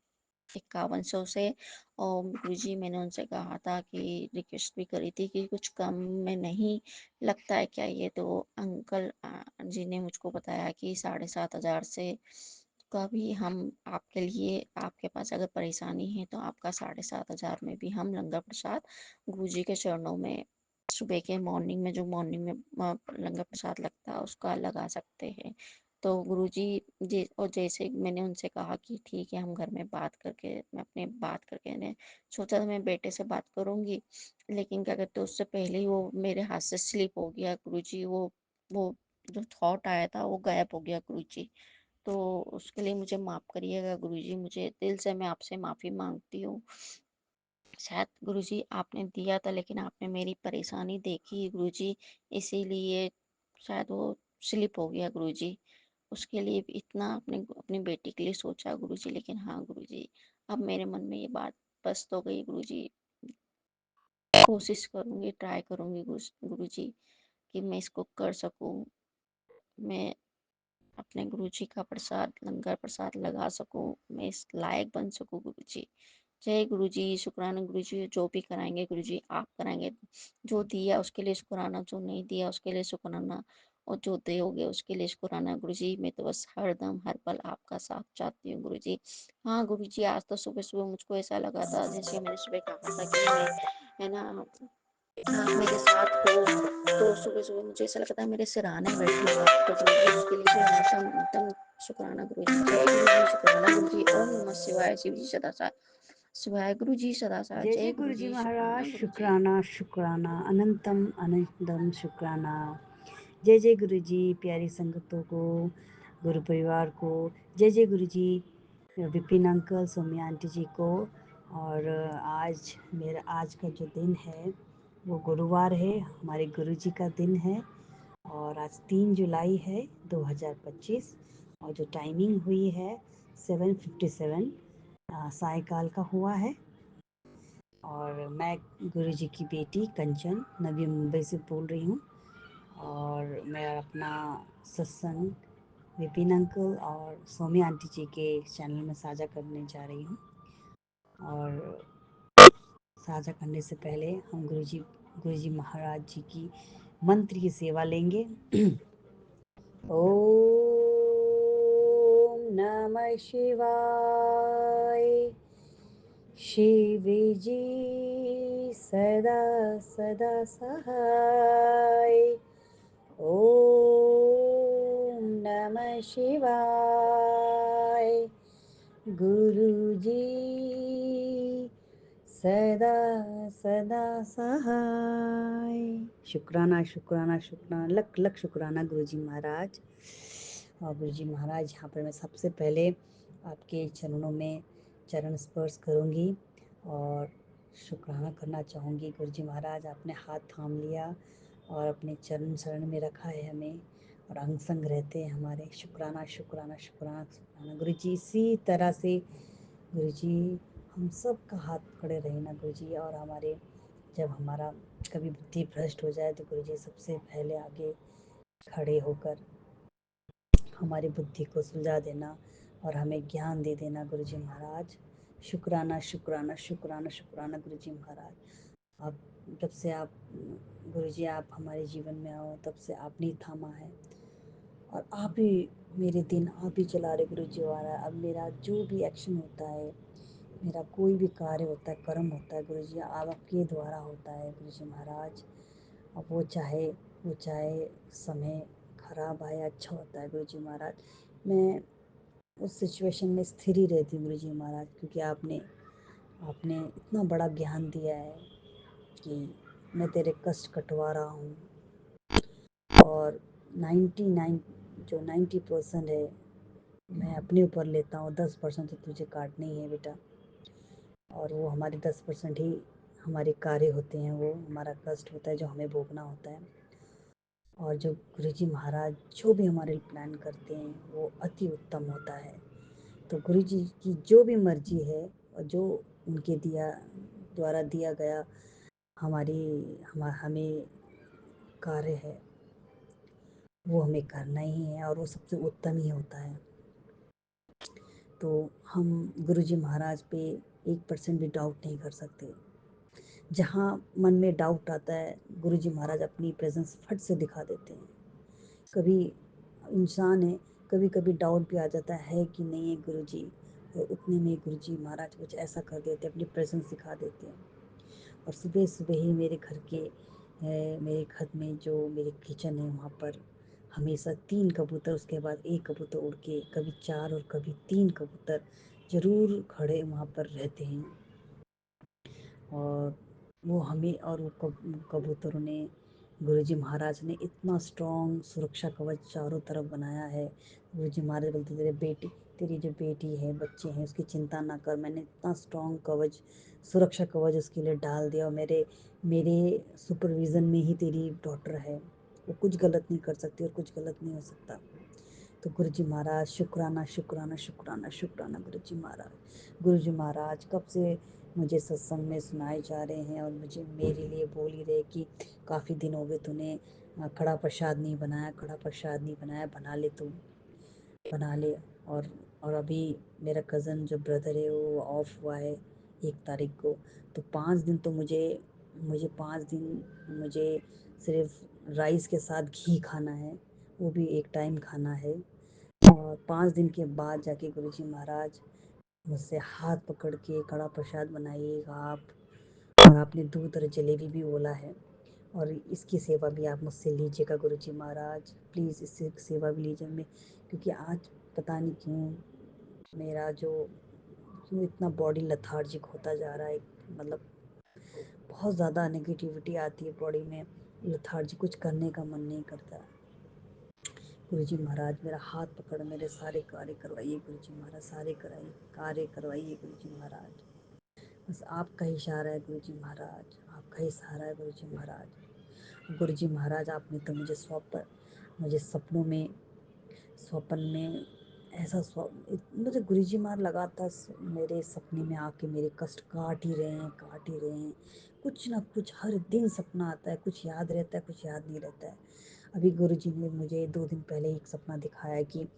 B: 5100 से। और गुरुजी मैंने उनसे कहा था कि रिक्वेस्ट भी करी थी कि कुछ कम में नहीं लगता है क्या ये, तो अंकल जी ने मुझको बताया कि 7,500 से का भी हम आपके लिए, आपके पास अगर परेशानी है तो आपका 7,500 में भी हम लंगर प्रसाद गुरुजी के चरणों में सुबह के मॉर्निंग में, जो मॉर्निंग में लंगर प्रसाद लगता है उसका लगा सकते हैं। तो गुरुजी जी, और जैसे मैंने उनसे कहा कि ठीक है हम घर में बात करके, मैं अपने बात करके ने सोचा था मैं बेटे से बात करूंगी, लेकिन क्या कहते उससे पहले ही वो मेरे हाथ से स्लिप हो गया गुरुजी। वो जो थॉट आया था वो गायब हो गया गुरुजी। तो उसके लिए मुझे माफ करिएगा गुरुजी, मुझे दिल से मैं आपसे माफी मांगती हूँ। शायद गुरुजी आपने दिया था लेकिन आपने मेरी परेशानी देखी गुरुजी, इसीलिए शायद वो स्लिप हो गया गुरुजी। उसके लिए भी इतना अपने अपनी बेटी के लिए सोचा गुरुजी, लेकिन हाँ गुरुजी अब मेरे मन में ये बात बस तो गई गुरुजी। कोशिश करूंगी, ट्राई करूंगी गुरुजी कि मैं इसको कर सकूं, मैं अपने गुरुजी का प्रसाद लंगर प्रसाद लगा सकूं, मैं इस लायक बन सकूं गुरुजी। जय गुरुजी, शुक्राना गुरुजी। जो भी कराएंगे गुरुजी आप कराएंगे, जो दिया उसके लिए शुक्राना, जो नहीं दिया उसके लिए शुक्राना, और जो दोगे उसके लिए शुक्राना गुरुजी। मैं तो बस हर दम हर पल आपका साथ चाहती हूँ गुरुजी। हाँ गुरुजी, आज तो सुबह सुबह मुझको ऐसा लगा था जैसे मैंने सुबह कहा था कि मैं है ना आप मेरे साथ हो, तो सुबह सुबह मुझे ऐसा लगता है मेरे सिरहाने बैठी हो आप, तो गुरुजी उसके लिए भी अनंतम अनंतम शुक्राना गुरुजी। जय गुरुजी, शुक्राना गुरुजी। ओम नमः शिवाय, शिव जी सदा साथ शिवाय, गुरुजी सदा साथ।
A: जय
B: जय
A: जय गुरुजी
B: गुरुजी,
A: महाराज,
B: शुक्राना गुरुजी।
A: शुक्राना शुक्राना, अनंतम अनंतम शुक्राना। जय जय गुरुजी, प्यारी संगतों को, गुरु परिवार को, जय जय गुरुजी, विपिन अंकल, सौम्या आंटी जी को। और आज का जो दिन है वो गुरुवार है, हमारे गुरुजी का दिन है। और आज 3 जुलाई है 2025, और जो टाइमिंग हुई है 7:57 सायकाल का हुआ है। और मैं गुरुजी की बेटी कंचन नवी मुंबई से बोल रही हूँ। और मैं अपना सत्संग विपिन अंकल और सौम्या आंटी जी के चैनल में साझा करने जा रही हूँ। और साझा करने से पहले हम गुरुजी महाराज जी की मंत्र की सेवा लेंगे। ओम नमः शिवाय। शिव जी सदा सदा सहाय। ओम नमः शिवाय। गुरु जी
C: सदा सदा सहाय। शुक्राना शुक्राना शुक्राना, लख लख शुक्राना गुरुजी महाराज। और गुरुजी महाराज, यहाँ पर मैं सबसे पहले आपके चरणों में चरण स्पर्श करूँगी और शुक्राना करना चाहूँगी। गुरुजी महाराज, आपने हाथ थाम लिया और अपने चरण शरण में रखा है हमें, और अंग संग रहते हैं हमारे। शुक्राना शुक्राना शुक्राना शुक्राना गुरुजी। इसी तरह से गुरुजी हम सब का हाथ पकड़े रहे ना गुरुजी, और हमारे जब हमारा कभी बुद्धि भ्रष्ट हो जाए तो गुरुजी सबसे पहले आगे खड़े होकर हमारी बुद्धि को सुलझा देना और हमें ज्ञान दे देना गुरुजी महाराज। शुक्राना शुक्राना शुक्राना शुक्राना गुरुजी महाराज। आप जब से आप गुरुजी आप हमारे जीवन में आओ तब से आपने ही थामा है, और आप ही मेरे दिन आप ही चला रहे गुरुजी महाराज। अब मेरा जो भी एक्शन होता है, मेरा कोई भी कार्य होता है, कर्म होता है गुरुजी, आपके द्वारा होता है गुरुजी महाराज। अब वो चाहे समय खराब आए अच्छा होता है गुरुजी महाराज। मैं उस सिचुएशन में स्थिर ही रहती हूँ गुरुजी महाराज, क्योंकि आपने आपने इतना बड़ा ज्ञान दिया है कि मैं तेरे कष्ट कटवा रहा हूँ, और 99 जो 90% है मैं अपने ऊपर लेता हूँ, 10% तो तुझे काटना ही है बेटा। और वो हमारे 10% ही हमारे कार्य होते हैं, वो हमारा कष्ट होता है जो हमें भोगना होता है। और जो गुरुजी महाराज जो भी हमारे लिए प्लान करते हैं वो अति उत्तम होता है। तो गुरुजी की जो भी मर्जी है और जो उनके द्वारा दिया गया हमें कार्य है, वो हमें करना ही है, और वो सबसे उत्तम ही होता है। तो हम गुरुजी महाराज पे 1% भी डाउट नहीं कर सकते। जहाँ मन में डाउट आता है गुरुजी महाराज अपनी प्रेजेंस फट से दिखा देते हैं। कभी इंसान है, कभी कभी डाउट भी आ जाता है कि नहीं है गुरुजी, और उतने में गुरुजी महाराज कुछ ऐसा कर देते, अपनी प्रेजेंस दिखा देते हैं। और सुबह सुबह ही मेरे घर में जो मेरे किचन है वहाँ पर हमेशा 3 कबूतर, उसके बाद 1 कबूतर उड़ के, कभी 4 और कभी 3 कबूतर ज़रूर खड़े वहाँ पर रहते हैं। और वो कबूतरों ने, गुरुजी महाराज ने इतना स्ट्रॉन्ग सुरक्षा कवच चारों तरफ बनाया है। गुरुजी महाराज बोलते तेरी जो बेटी है, बच्चे हैं, उसकी चिंता ना कर, मैंने इतना स्ट्रॉन्ग कवच, सुरक्षा कवच उसके लिए डाल दिया, और मेरे मेरे सुपरविज़न में ही तेरी डॉटर है, वो कुछ गलत नहीं कर सकती और कुछ गलत नहीं हो सकता। तो गुरुजी महाराज शुक्राना शुक्राना शुक्राना शुक्राना गुरुजी महाराज। गुरुजी महाराज कब से मुझे सत्संग में सुनाए जा रहे हैं, और मुझे मेरे लिए बोल ही रहे कि काफ़ी दिन हो गए तूने कड़ा प्रसाद नहीं बनाया, कड़ा प्रसाद नहीं बनाया, बना ले तू, बना ले। और अभी मेरा कज़न जो ब्रदर है वो ऑफ हुआ है 1 तारीख को, तो 5 दिन तो मुझे 5 दिन मुझे सिर्फ राइस के साथ घी खाना है, वो भी 1 टाइम खाना है। और 5 दिन के बाद जाके गुरुजी महाराज मुझसे हाथ पकड़ के कड़ा प्रसाद बनाइएगा आप, और आपने दूध और जलेबी भी बोला है, और इसकी सेवा भी आप मुझसे लीजिएगा गुरुजी महाराज, प्लीज़ इससे सेवा भी लीजिए। मैं क्योंकि आज पता नहीं क्यों इतना बॉडी लथार्जिक होता जा रहा है, मतलब बहुत ज़्यादा नेगेटिविटी आती है बॉडी में, लथार्जिक, कुछ करने का मन नहीं करता। गुरुजी महाराज मेरा हाथ पकड़ मेरे सारे कार्य करवाइए गुरुजी महाराज, सारे कराइए कार्य करवाइए गुरुजी महाराज। बस आपका ही इशारा है गुरुजी महाराज, आपका ही सहारा है गुरुजी महाराज। गुरुजी महाराज आपने तो मुझे स्वप्न में ऐसा मुझे गुरुजी महाराज लगातार मेरे सपने में आके मेरे कष्ट काट ही रहे हैं। कुछ ना कुछ हर दिन सपना आता है, कुछ याद रहता है, कुछ याद नहीं रहता है। अभी गुरुजी ने मुझे 2 दिन पहले एक सपना दिखाया कि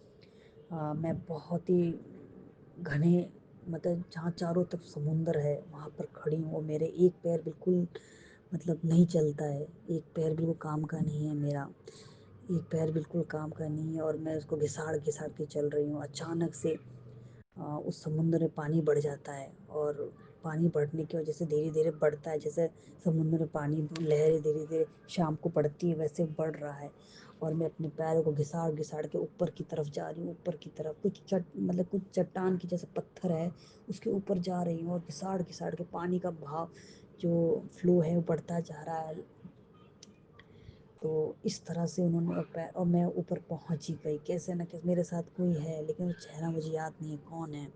C: मैं बहुत ही घने, मतलब जहाँ चारों तरफ समुंदर है वहाँ पर खड़ी हूँ, और मेरे एक पैर बिल्कुल मतलब नहीं चलता है, एक पैर बिल्कुल काम का नहीं है मेरा, एक पैर बिल्कुल काम का नहीं है, और मैं उसको घिसाड़ घिसाड़ के चल रही हूँ। अचानक से उस समुंदर में पानी बढ़ जाता है, और पानी बढ़ने की वजह से धीरे-धीरे बढ़ता है, जैसे समुद्र में पानी लहरें धीरे-धीरे शाम को बढ़ती है वैसे बढ़ रहा है और मैं अपने पैरों को घिसाड़-घिसाड़ के ऊपर की तरफ जा रही हूँ, ऊपर की तरफ। कुछ चट्टान की जैसे पत्थर है, उसके ऊपर जा रही हूँ और घिसाड़-घिसाड़ के पानी का बहाव जो फ्लो है वो बढ़ता जा रहा है। तो इस तरह से उन्होंने और मैं ऊपर पहुँच ही गई। कैसे न कैसे मेरे साथ कोई है, लेकिन वो चेहरा मुझे याद नहीं है कौन है।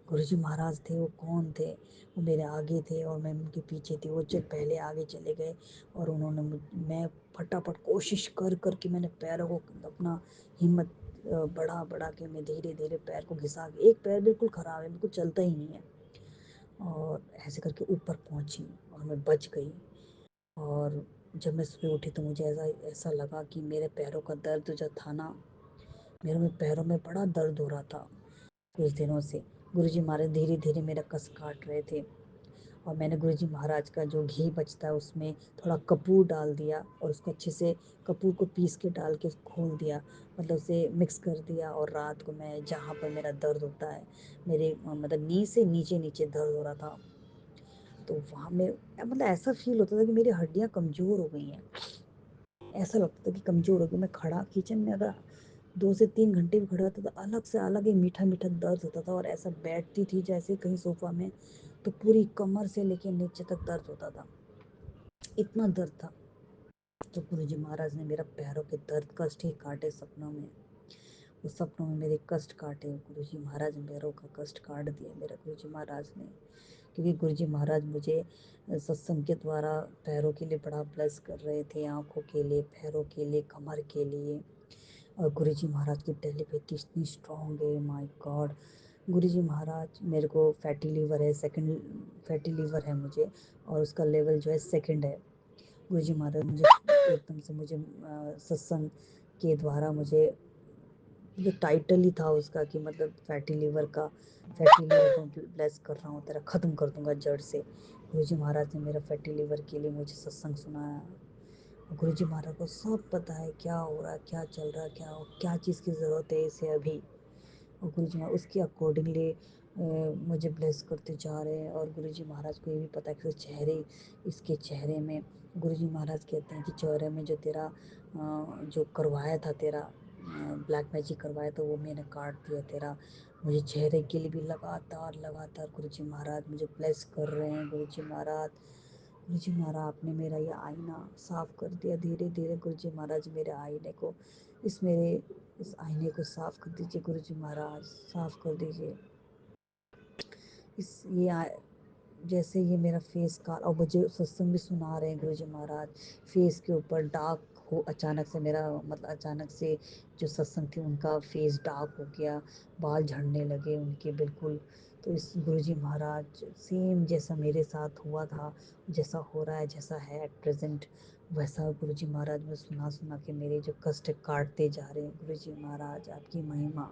C: गुरुजी महाराज थे, वो कौन थे? वो मेरे आगे थे और मैं उनके पीछे थी। वो पहले आगे चले गए और उन्होंने मैं फटाफट कोशिश कर के मैंने पैरों को अपना हिम्मत बढ़ा के मैं धीरे-धीरे पैर को घिसा के, एक पैर बिल्कुल खराब है, बिल्कुल चलता ही नहीं है और ऐसे करके ऊपर पहुँची और मैं बच गई। और जब मैं सुबह उठी तो मुझे ऐसा लगा कि मेरे पैरों का दर्द जो था ना, मेरे पैरों में बड़ा दर्द हो रहा था कुछ दिनों से। गुरुजी महाराज धीरे-धीरे मेरा कस काट रहे थे और मैंने गुरुजी महाराज का जो घी बचता है उसमें थोड़ा कपूर डाल दिया और उसको अच्छे से कपूर को पीस के डाल के खोल दिया, मतलब उसे मिक्स कर दिया। और रात को मैं जहाँ पर मेरा दर्द होता है, मेरे मतलब नी से नीचे दर्द हो रहा था, तो वहाँ में मतलब ऐसा फील होता था कि मेरी हड्डियाँ कमज़ोर हो गई हैं। ऐसा लगता था कि कमज़ोर हो गई। मैं खड़ा किचन में अगर 2 से 3 घंटे भी खड़ा होता तो अलग से अलग ही मीठा-मीठा दर्द होता था और ऐसा बैठती थी जैसे कहीं सोफ़ा में, तो पूरी कमर से लेके नीचे तक दर्द होता था, इतना दर्द था। तो गुरुजी महाराज ने मेरा पैरों के दर्द कष्ट ही काटे सपनों में। वो सपनों में मेरे कष्ट काटे गुरुजी महाराज ने, पैरों का कष्ट काट दिया मेरा गुरुजी महाराज ने। क्योंकि गुरुजी महाराज मुझे सत्संग के द्वारा पैरों के लिए बड़ा ब्लेस कर रहे थे, आँखों के लिए, पैरों के लिए, कमर के लिए। और गुरुजी महाराज की टेलीपैथी इतनी स्ट्रॉन्ग है, माय गॉड। गुरुजी महाराज, मेरे को फैटी लीवर है, सेकंड फैटी लीवर है मुझे और उसका लेवल जो है सेकंड है। गुरुजी महाराज मुझे एकदम से मुझे सत्संग के द्वारा मुझे जो टाइटल ही था उसका कि मतलब फैटी लीवर को ब्लेस कर रहा हूँ, तेरा ख़त्म कर दूंगा जड़ से। गुरुजी महाराज ने मेरा फैटी लीवर के लिए मुझे सत्संग सुनाया। गुरुजी महाराज को सब पता है क्या हो रहा है, क्या चल रहा है, क्या चीज़ की ज़रूरत है इसे अभी। और गुरुजी महाराज उसके अकॉर्डिंगली मुझे ब्लेस करते जा रहे हैं। और गुरुजी महाराज को ये भी पता है कि इसके चेहरे में, गुरुजी महाराज कहते हैं कि चेहरे में जो तेरा जो करवाया था, तेरा ब्लैक मैजिक करवाया था वो मैंने काट दिया तेरा। मुझे चेहरे के लिए भी लगातार लगातार गुरुजी महाराज मुझे ब्लेस कर रहे हैं। गुरुजी महाराज आपने मेरा ये आईना साफ कर दिया धीरे धीरे। गुरुजी महाराज मेरे आईने को इस आईने को साफ कर दीजिए गुरुजी महाराज, साफ कर दीजिए। जैसे ये मेरा फेस का, और मुझे सत्संग भी सुना रहे हैं गुरुजी महाराज। फेस के ऊपर डार्क हो, अचानक से मेरा मतलब अचानक से जो सत्संग थी उनका फेस डार्क हो गया, बाल झड़ने लगे उनके बिल्कुल। तो इस गुरुजी महाराज सेम जैसा मेरे साथ हुआ था, जैसा हो रहा है, जैसा है एट प्रेजेंट, वैसा गुरुजी महाराज में सुना सुना के मेरे जो कष्ट काटते जा रहे हैं। गुरुजी महाराज आपकी महिमा।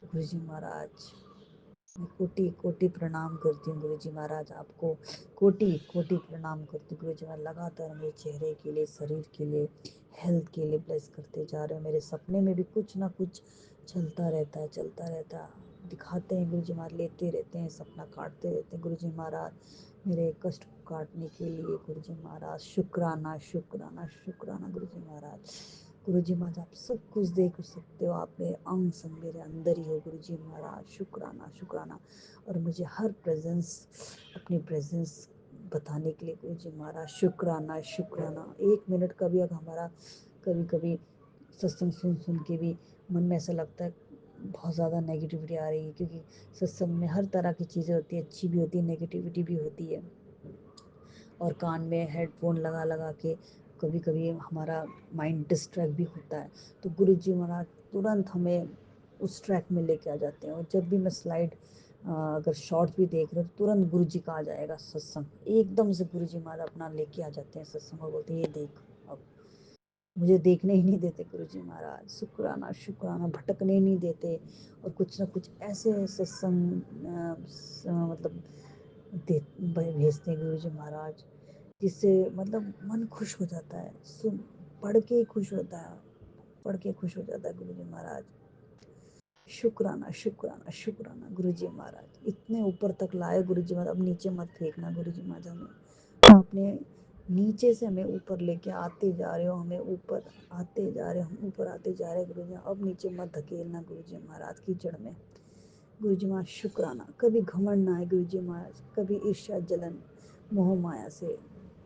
C: गुरुजी महाराज मैं कोटि कोटि प्रणाम करती हूँ गुरुजी महाराज आपको, कोटि कोटि प्रणाम करती हूँ गुरुजी महाराज। लगातार मेरे चेहरे के लिए, शरीर के लिए, हेल्थ के लिए ब्लेस करते जा रहे हो। मेरे सपने में भी कुछ ना कुछ चलता रहता है, दिखाते हैं गुरुजी महाराज, लेते रहते हैं, सपना काटते रहते हैं गुरुजी महाराज मेरे कष्ट को काटने के लिए। गुरुजी महाराज शुक्राना शुक्राना शुक्राना गुरुजी महाराज। गुरुजी महाराज आप सब कुछ देख सकते हो, आप मेरे अंग संग मेरे अंदर ही हो गुरुजी महाराज। शुक्राना शुक्राना। और मुझे हर अपनी प्रेजेंस बताने के लिए गुरुजी महाराज शुक्राना शुक्राना। 1 मिनट का भी अगर हमारा कभी कभी सत्संग सुन सुन के भी मन में ऐसा लगता है बहुत ज़्यादा नेगेटिविटी आ रही है, क्योंकि सत्संग में हर तरह की चीज़ें होती है, अच्छी भी होती है, नेगेटिविटी भी होती है। और कान में हेडफोन लगा लगा के कभी कभी हमारा माइंड डिस्ट्रैक्ट भी होता है, तो गुरुजी महाराज तुरंत हमें उस ट्रैक में लेके आ जाते हैं। और जब भी मैं स्लाइड अगर शॉर्ट्स भी देख रहे हो तो तुरंत गुरुजी का आ जाएगा सत्संग, एकदम से गुरुजी महाराज अपना लेके आ जाते हैं सत्संग और बोलते हैं ये देख। अब मुझे देखने ही नहीं देते गुरुजी महाराज, शुक्राना शुक्राना, भटकने नहीं देते। और कुछ ना कुछ ऐसे सत्संग मतलब भेजते हैं गुरुजी महाराज, जिससे मतलब मन खुश हो जाता है, सुन पढ़ के खुश होता है, पढ़ के खुश हो जाता है गुरुजी महाराज। शुक्राना शुक्राना शुक्राना गुरुजी महाराज, इतने ऊपर तक लाए गुरुजी महाराज, अब नीचे मत फेंकना गुरुजी महाराज, हमें आपने नीचे से हमें ऊपर लेके आते जा रहे हो, हमें ऊपर आते जा रहे हो, हम ऊपर आते जा रहे हैं गुरुजी, अब नीचे मत धकेलना गुरुजी महाराज कीचड़ में। गुरुजी महाराज शुक्राना, कभी घमंड ना आए गुरुजी महाराज, कभी ईर्ष्या जलन मोह माया से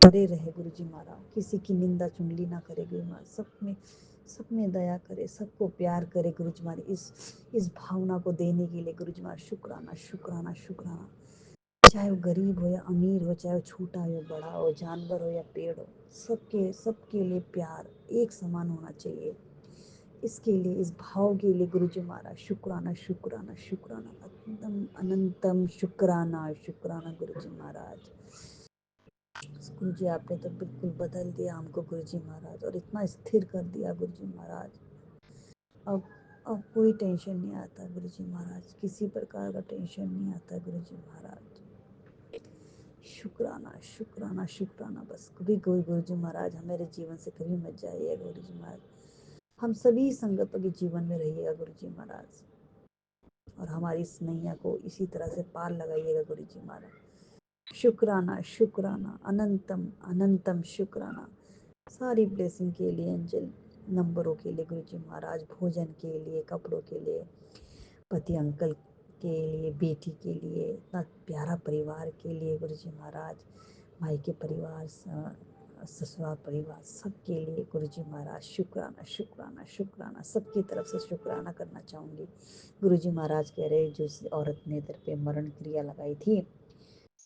C: परे रहे गुरुजी महाराज, किसी की निंदा चुगली ना करे गुरुजी महाराज, सब में दया करे, सबको प्यार करे गुरुजी महाराज, इस भावना को देने के लिए गुरुजी महाराज शुक्राना शुक्राना शुक्राना। चाहे वो गरीब हो या अमीर हो, चाहे वो छोटा हो या बड़ा हो, जानवर हो या पेड़ हो, सबके लिए प्यार एक समान होना चाहिए। इसके लिए, इस भाव के लिए गुरुजी महाराज शुक्राना शुक्राना शुक्राना, अनंतम अनंतम शुक्राना शुक्राना गुरुजी महाराज। गुरुजी आपने तो बिल्कुल बदल दिया हमको गुरुजी महाराज, और इतना स्थिर कर दिया गुरुजी महाराज। अब कोई टेंशन नहीं आता गुरुजी महाराज, किसी प्रकार का टेंशन नहीं आता गुरुजी महाराज। शुक्राना शुक्राना शुक्राना, बस कभी कोई गुरुजी महाराज हमारे जीवन से कभी मत जाइएगा गुरुजी महाराज, हम सभी संगतों के जीवन में रहिएगा गुरुजी महाराज, और हमारी इस नैया को इसी तरह से पार लगाइएगा गुरुजी महाराज। शुक्राना शुक्राना, अनंतम अनंतम शुक्राना, सारी ब्लेसिंग के लिए, एंजल नंबरों के लिए गुरुजी महाराज, भोजन के लिए, कपड़ों के लिए, पति अंकल के लिए, बेटी के लिए, इतना प्यारा परिवार के लिए गुरुजी महाराज, भाई के परिवार, ससुराल परिवार, सबके लिए गुरुजी महाराज शुक्राना शुक्राना शुक्राना, सबकी तरफ से शुक्राना करना चाहूँगी। गुरुजी महाराज कह रहे, जो औरत ने इधर पे मरण क्रिया लगाई थी,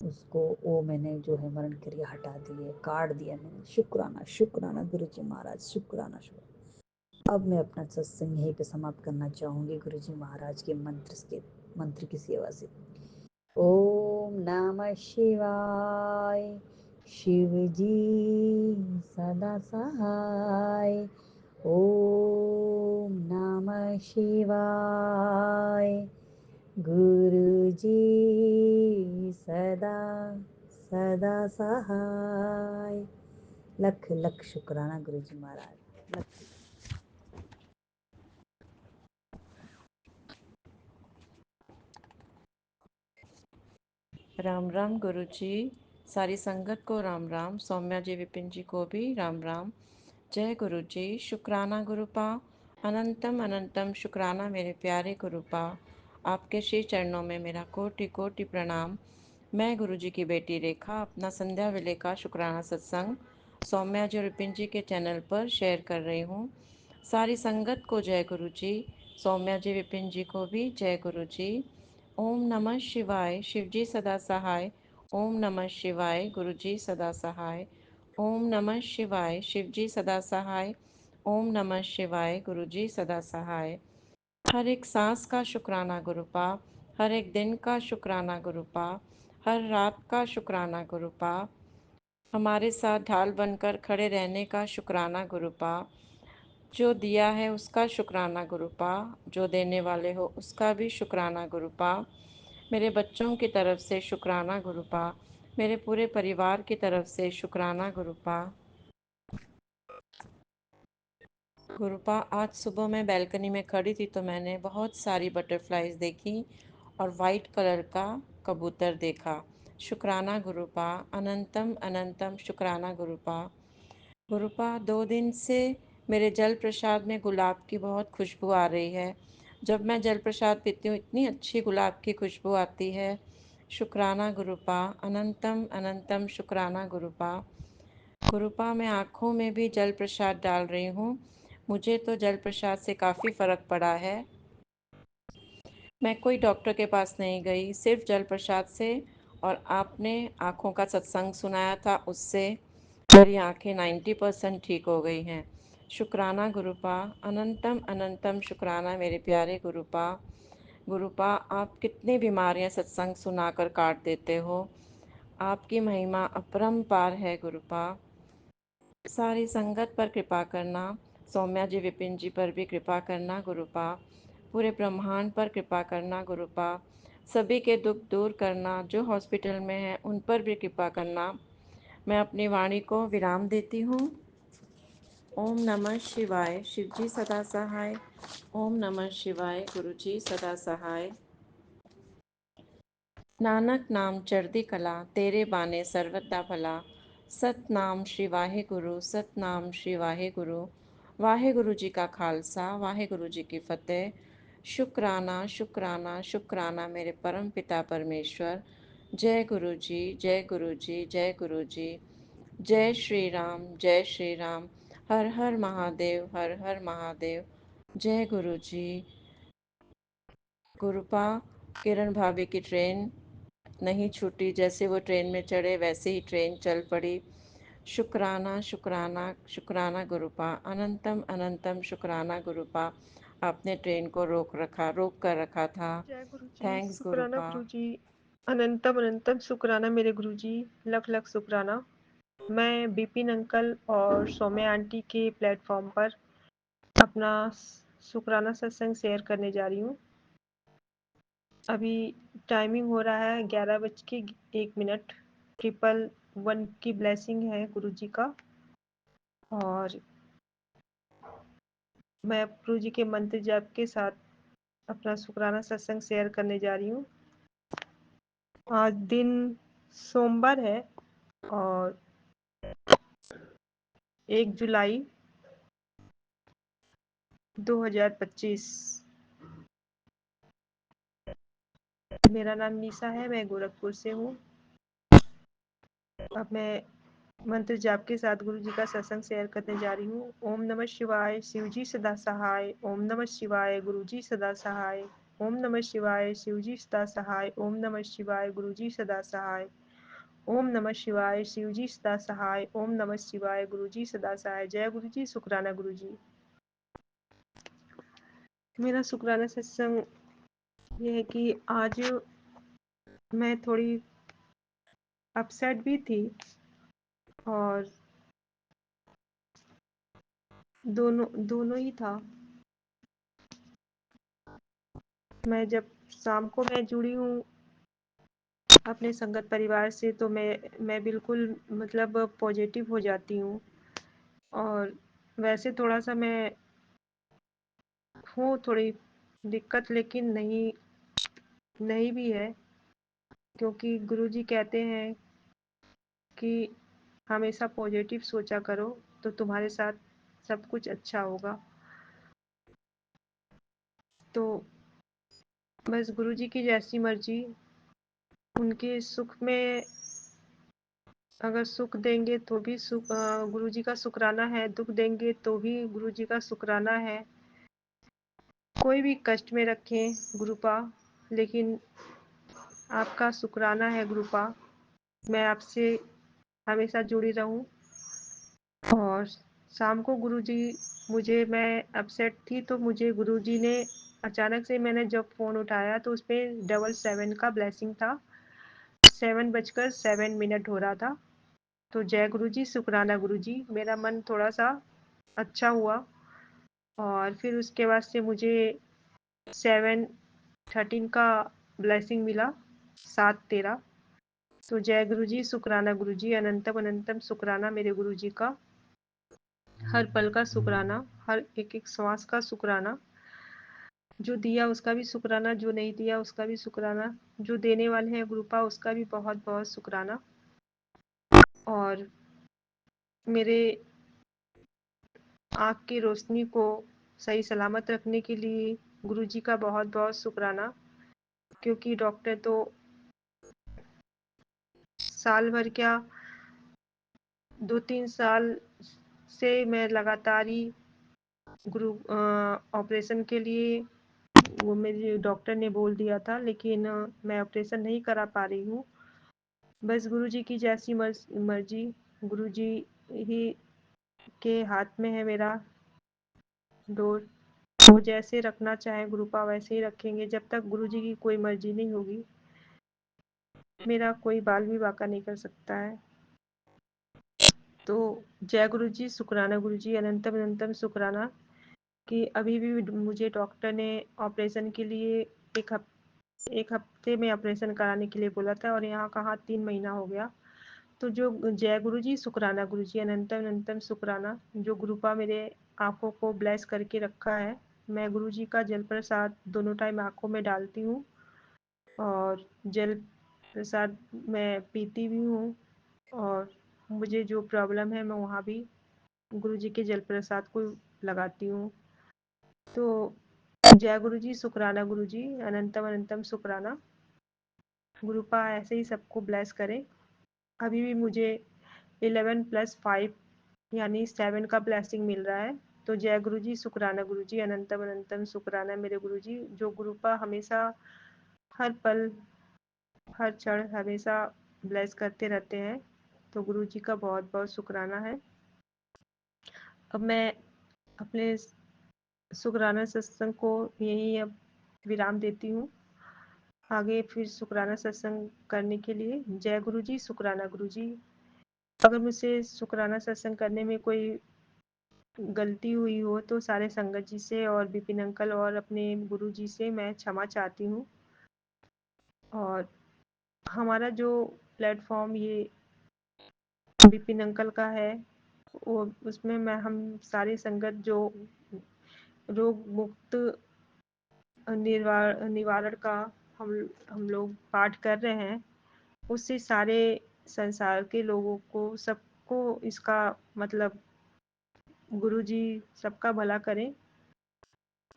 C: उसको वो मैंने जो है मरण क्रिया हटा दी है, काट दिया मैंने। शुक्राना शुक्राना गुरुजी महाराज, शुक्राना शुक्राना। अब मैं अपना सत्संग यहीं पे समाप्त करना चाहूँगी गुरुजी महाराज के मंत्र की सेवा से। ओम नमः शिवाय, शिव जी सदा सहाय। ओम नमः शिवाय, गुरु जी सदा सदा सहाय। लख लख शुक्राना गुरुजी महाराज, लख।
D: राम राम गुरुजी, सारी संगत को राम राम, सौम्या जी विपिन जी को भी राम राम। जय गुरुजी। शुक्राना गुरुपा, अनंतम अनंतम शुक्राना मेरे प्यारे गुरुपा, आपके श्री चरणों में मेरा कोटि कोटि प्रणाम। मैं गुरुजी की बेटी रेखा अपना संध्या वेले का शुक्राना सत्संग सौम्या जी और विपिन जी के चैनल पर शेयर कर रही हूँ। सारी संगत को जय गुरुजी, सौम्या जी विपिन जी को भी जय गुरुजी। ओम नमः शिवाय, शिवजी सदा सहाय। ओम नमः शिवाय, गुरुजी सदा सहाय। ओम नमः शिवाय, शिवजी सदा सहाय। ओम नमः शिवाय, गुरुजी सदा सहाय। हर एक सांस का शुक्राना गुरुपा, हर एक दिन का शुक्राना गुरुपा, हर रात का शुक्राना गुरुपा, हमारे साथ ढाल बनकर खड़े रहने का शुक्राना गुरुपा। जो दिया है उसका शुक्राना गुरुपा, जो देने वाले हो उसका भी शुक्राना गुरुपा। मेरे बच्चों की तरफ से शुक्राना गुरुपा, मेरे पूरे परिवार की तरफ से शुक्राना गुरुपा। गुरुपा, आज सुबह मैं बैल्कनी में खड़ी थी तो मैंने बहुत सारी बटरफ्लाइज देखी और वाइट कलर का कबूतर देखा। शुक्राना गुरुपा, अनंतम अनंतम शुक्राना गुरुपा। गुरुपा, 2 दिन से मेरे जल प्रसाद में गुलाब की बहुत खुशबू आ रही है। जब मैं जल प्रसाद पीती हूँ इतनी अच्छी गुलाब की खुशबू आती है। शुक्राना गुरुपा, अनंतम अनंतम शुक्राना गुरुपा। गुरुपा, मैं आँखों में भी जल प्रसाद डाल रही हूँ। मुझे तो जल प्रसाद से काफ़ी फ़र्क पड़ा है। मैं कोई डॉक्टर के पास नहीं गई, सिर्फ जल प्रसाद से और आपने आँखों का सत्संग सुनाया था उससे मेरी आँखें 90% ठीक हो गई हैं। शुक्राना गुरुपा, अनंतम अनंतम शुक्राना मेरे प्यारे गुरुपा। गुरुपा, आप कितनी बीमारियां सत्संग सुनाकर काट देते हो। आपकी महिमा अपरंपार है गुरुपा। सारी संगत पर कृपा करना, सौम्या जी विपिन जी पर भी कृपा करना गुरुपा। पूरे ब्रह्मांड पर कृपा करना गुरुपा। सभी के दुख दूर करना, जो हॉस्पिटल में हैं उन पर भी कृपा करना। मैं अपनी वाणी को विराम देती हूँ। ओम नमः शिवाय। शिवजी सदा सहाय। ओम नमः शिवाय। गुरुजी सदा सहाय। नानक नाम चढ़दी कला, तेरे बाने सर्वदा भला। सतनाम श्री वाहे गुरु, सतनाम श्री वाहे गुरु। वाहे गुरु जी का खालसा, वाहे गुरु जी की फतेह। शुक्राना शुक्राना शुक्राना मेरे परम पिता परमेश्वर। जय गुरु जी, जय गुरु जी, जय गुरु जी। जय श्री राम, जय श्री राम। हर हर महादेव, हर हर महादेव। जय गुरु जी। गुरुपा, किरण भाभी की ट्रेन नहीं छूटी, जैसे वो ट्रेन में चढ़े वैसे ही ट्रेन चल पड़ी। शुक्राना शुक्राना शुक्राना गुरुपा, अनंतम अनंतम शुक्राना गुरुपा। आपने ट्रेन को रोक कर रखा था।
E: जय गुरु जी,
D: थैंक्स
E: शुक्राना
D: गुरुपा।
E: गुरु जी। अनंतम अनंतम शुक्राना मेरे गुरु जी, लख लख शुक्राना। मैं बिपिन अंकल और सौम्या आंटी के प्लेटफॉर्म पर अपना शुक्राना सत्संग शेयर करने जा रही हूँ। अभी टाइमिंग हो रहा है 11:01। 111 की ब्लेसिंग है गुरु जी का। और मैं गुरु जी के मंत्र जाप के साथ अपना शुक्राना सत्संग शेयर करने जा रही हूँ। आज दिन सोमवार है और 1 जुलाई 2025। मेरा नाम निशा है, मैं गोरखपुर से हूँ। अब मैं मंत्र जाप के साथ गुरु जी का सत्संग शेयर करने जा रही हूँ। ओम नमः शिवाय, शिव जी सदा सहाय। ओम नमः शिवाय, गुरु जी सदा सहाय। ओम नमः शिवाय, शिव जी सदा सहाय। ओम नमः शिवाय, गुरु जी सदा सहाय। ओम नमः शिवाय, शिव जी सदा सहाय। ओम नमः शिवाय, गुरु जी सदा सहाय। जय गुरु जी, शुक्राना गुरु जी। मेरा शुक्राना सत्संग ये है कि आज मैं थोड़ी अपसेट भी थी और दोनों दोनों ही था। मैं जब शाम को मैं जुड़ी हूँ अपने संगत परिवार से तो मैं बिल्कुल मतलब पॉजिटिव हो जाती हूँ। और वैसे थोड़ा सा मैं हूँ थोड़ी दिक्कत, लेकिन नहीं नहीं भी है, क्योंकि गुरुजी कहते हैं कि हमेशा पॉजिटिव सोचा करो तो तुम्हारे साथ सब कुछ अच्छा होगा। तो बस गुरुजी की जैसी मर्जी, उनके सुख में अगर सुख देंगे तो भी सुख गुरुजी का शुक्राना है, दुख देंगे तो भी गुरुजी का शुक्राना है। कोई भी कष्ट में रखें गुरुपा, लेकिन आपका शुक्राना है गुरुपा। मैं आपसे हमेशा जुड़ी रहूं। और शाम को गुरुजी मैं अपसेट थी तो मुझे गुरुजी ने अचानक से, मैंने जब फ़ोन उठाया तो उस पर 777 का ब्लेसिंग था। 7:07 हो रहा था। तो जय गुरुजी, शुक्राना गुरुजी। मेरा मन थोड़ा सा अच्छा हुआ। और फिर उसके बाद से मुझे 7:13 का ब्लेसिंग मिला, 7:13। तो जय गुरुजी, शुक्राना गुरुजी। अनंतम अनंतम शुक्राना मेरे गुरुजी का। हर पल का शुक्राना, हर एक एक श्वास का शुक्राना। जो दिया उसका भी शुक्राना, जो नहीं दिया उसका भी शुक्राना, जो देने वाले हैं गुरुपा उसका भी बहुत बहुत शुक्राना। और मेरे आँख की रोशनी को सही सलामत रखने के लिए गुरुजी का बहुत बहुत शुक्राना। क्योंकि डॉक्टर तो साल भर क्या, 2-3 साल से मैं लगातार ही ऑपरेशन के लिए, वो मेरे डॉक्टर ने बोल दिया था, लेकिन मैं ऑपरेशन नहीं करा पा रही हूँ। बस गुरुजी की जैसी मर्जी, गुरुजी ही के हाथ में है मेरा डोर। वो जैसे रखना चाहे गुरुपा वैसे ही रखेंगे। जब तक गुरुजी की कोई मर्जी नहीं होगी, मेरा कोई बाल भी बांका नहीं कर सकता है। तो जय गुरुजी, शुक्राना गुरुजी। अनंतम अनंतम शुक्राना कि अभी भी मुझे डॉक्टर ने ऑपरेशन के लिए एक हफ्ते में ऑपरेशन कराने के लिए बोला था, और यहाँ कहाँ 3 महीना हो गया। तो जो जय गुरु जी, शुक्राना गुरु जी, अनंतम अनंतम शुक्राना। जो गुरुपा मेरे आँखों को ब्लेस करके रखा है, मैं गुरु जी का जल प्रसाद दोनों टाइम आँखों में डालती हूँ और जल प्रसाद मैं पीती भी हूँ। और मुझे जो प्रॉब्लम है मैं वहाँ भी गुरु जी के जल प्रसाद को लगाती हूँ। तो जय गुरु जी, शुक्राना गुरु जी, अनंतम अनंतम शुक्राना। गुरुपा ऐसे ही सबको ब्लेस करें। अभी भी मुझे 11+5 यानी 7 का ब्लेसिंग मिल रहा है। तो जय गुरु जी, शुक्राना गुरु जी, अनंतम अनंतम शुक्राना मेरे गुरु जी। जो गुरुपा हमेशा हर पल हर क्षण हमेशा ब्लेस करते रहते हैं, तो गुरु जी का बहुत बहुत शुक्राना है। अब मैं अपने शुक्राना सत्संग को यहीं अब विराम देती हूँ। आगे फिर शुक्राना सत्संग करने के लिए जय गुरु जी, शुक्राना गुरु जी। अगर मुझसे शुक्राना सत्संग करने में कोई गलती हुई हो तो सारे संगत जी से और विपिन अंकल और अपने गुरु जी से मैं क्षमा चाहती हूँ। और हमारा जो प्लेटफॉर्म ये विपिन अंकल का है, वो उसमें मैं हम सारे संगत जो रोग मुक्त निवारण का हम लोग पाठ कर रहे हैं, उससे सारे संसार के लोगों को सबको इसका मतलब गुरु जी सबका भला करें।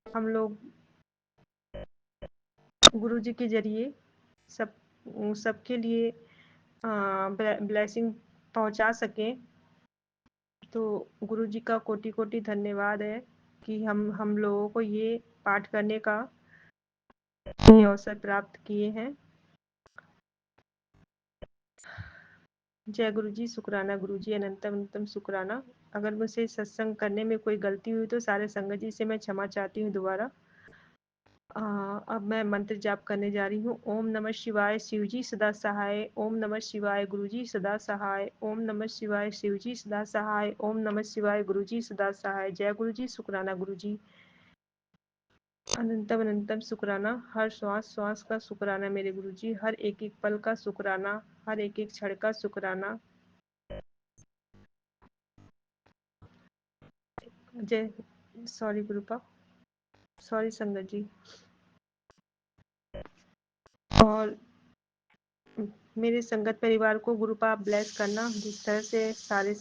E: हम लोग गुरु जी के जरिए सबके लिए ब्लेसिंग पहुंचा सकें। तो गुरु जी का कोटि कोटि धन्यवाद है कि हम लोगों को ये पाठ करने का ये अवसर प्राप्त किए हैं। जय गुरु जी, शुक्राना गुरु जी, अनंतम अनंतम शुक्राना। अगर मुझसे सत्संग करने में कोई गलती हुई तो सारे संगत जी से मैं क्षमा चाहती हूँ दोबारा। अब मैं मंत्र जाप करने जा रही हूँ। ओम नमः शिवाय, शिव जी सदा सहाय। ओम नमः शिवाय, गुरु जी सदा सहाय। ओम नमः शिवाय, शिव जी सदा सहाय। ओम नमः शिवाय, गुरु जी सदा सहाय। जय गुरु जी, शुक्राना गुरु जी, अनंतम अनंतम शुक्राना। हर श्वास श्वास का शुक्राना मेरे गुरु जी, हर एक एक पल का शुक्राना, हर एक एक क्षण का शुक्राना। जय सॉरी गुरुपा, सॉरी संगत जी। और मेरे संगत परिवार को गुरुपा आप ब्लेस करना, जिस तरह से सारे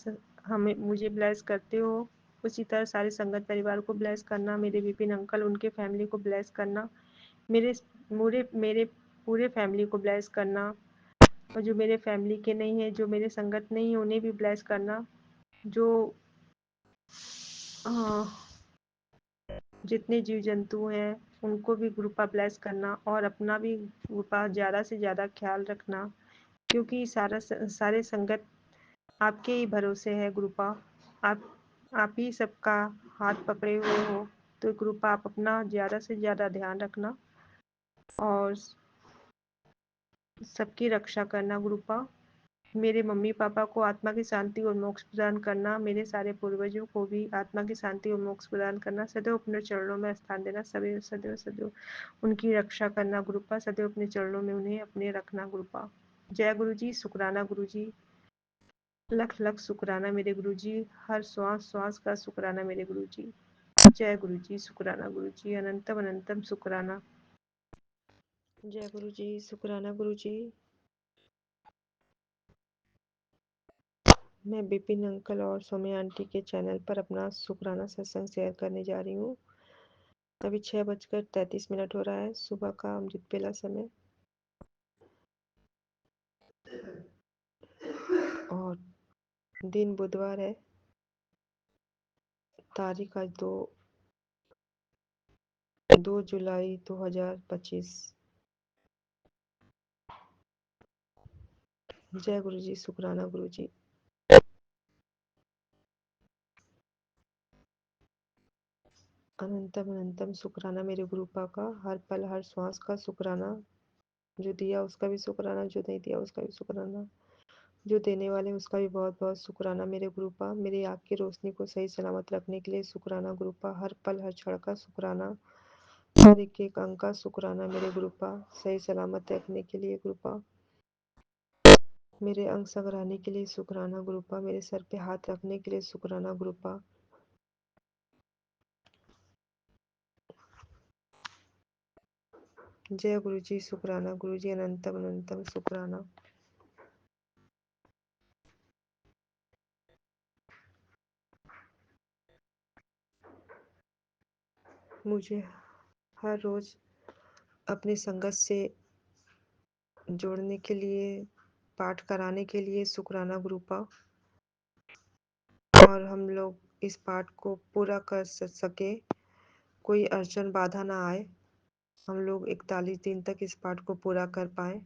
E: हमें मुझे ब्लेस करते हो उसी तरह सारे संगत परिवार को ब्लेस करना। मेरे विपिन अंकल उनके फैमिली को ब्लेस करना, मेरे मेरे पूरे फैमिली को ब्लेस करना। और जो मेरे फैमिली के नहीं है, जो मेरे संगत नहीं है, उन्हें भी ब्लेस करना। जो जितने जीव जंतु हैं उनको भी गुरुपा ब्लेस करना और अपना भी गुरुपा ज़्यादा से ज़्यादा ख्याल रखना, क्योंकि सारे संगत आपके ही भरोसे है गुरुपा। आप ही सबका हाथ पकड़े हुए हो, तो गुरुपा आप अपना ज़्यादा से ज़्यादा ध्यान रखना और सबकी रक्षा करना गुरुपा। मेरे मम्मी पापा को आत्मा की शांति और मोक्ष प्रदान करना, मेरे सारे पूर्वजों को भी आत्मा की शांति और मोक्ष प्रदान करना। सदैव अपने चरणों में स्थान देना, सदैव सदैव सदैव उनकी रक्षा करना गुरुपा। सदैव अपने चरणों में उन्हें अपने रखना गुरुपा। जय गुरु जी, शुक्राना गुरु जी, लख लख शुक्राना मेरे गुरु जी, हर श्वास श्वास का शुक्राना मेरे गुरु जी। जय गुरु जी, शुक्राना गुरु जी, अनंतम अनंतम शुक्राना। जय गुरु जी, शुक्राना गुरु जी। मैं बिपिन अंकल और सौम्या आंटी के चैनल पर अपना शुक्राना सत्संग शेयर करने जा रही हूँ। अभी 6:33 हो रहा है सुबह का अमृत बेला समय। और दिन बुधवार है, तारीख आज 2 जुलाई 2025। जय गुरु जी, शुक्राना गुरु जी। अनंतम अनंतम शुक्राना मेरे गुरुपा का, हर पल हर श्वास का शुक्राना। जो दिया उसका भी शुक्राना, जो नहीं दिया उसका भी शुक्राना, जो देने वाले उसका भी बहुत बहुत शुक्राना मेरे गुरुपा। मेरी आँख की रोशनी को सही सलामत रखने के लिए शुक्राना गुरुपा। हर पल हर क्षण का शुक्राना, हर एक एक अंक का शुक्राना मेरे गुरुपा। सही सलामत रखने के लिए गुरुपा। मेरे अंग संगराने के लिए शुक्राना गुरुपा, मेरे सर पे हाथ रखने के लिए शुक्राना गुरुपा। जय गुरु जी, शुक्राना गुरु जी, अनंतम अनंतम शुक्राना। मुझे हर रोज अपनी संगत से जोड़ने के लिए, पाठ कराने के लिए शुक्राना गुरुपा। और हम लोग इस पाठ को पूरा कर सके, कोई अड़चन बाधा ना आए, हम लोग 41 दिन तक इस पाठ को पूरा कर पाए।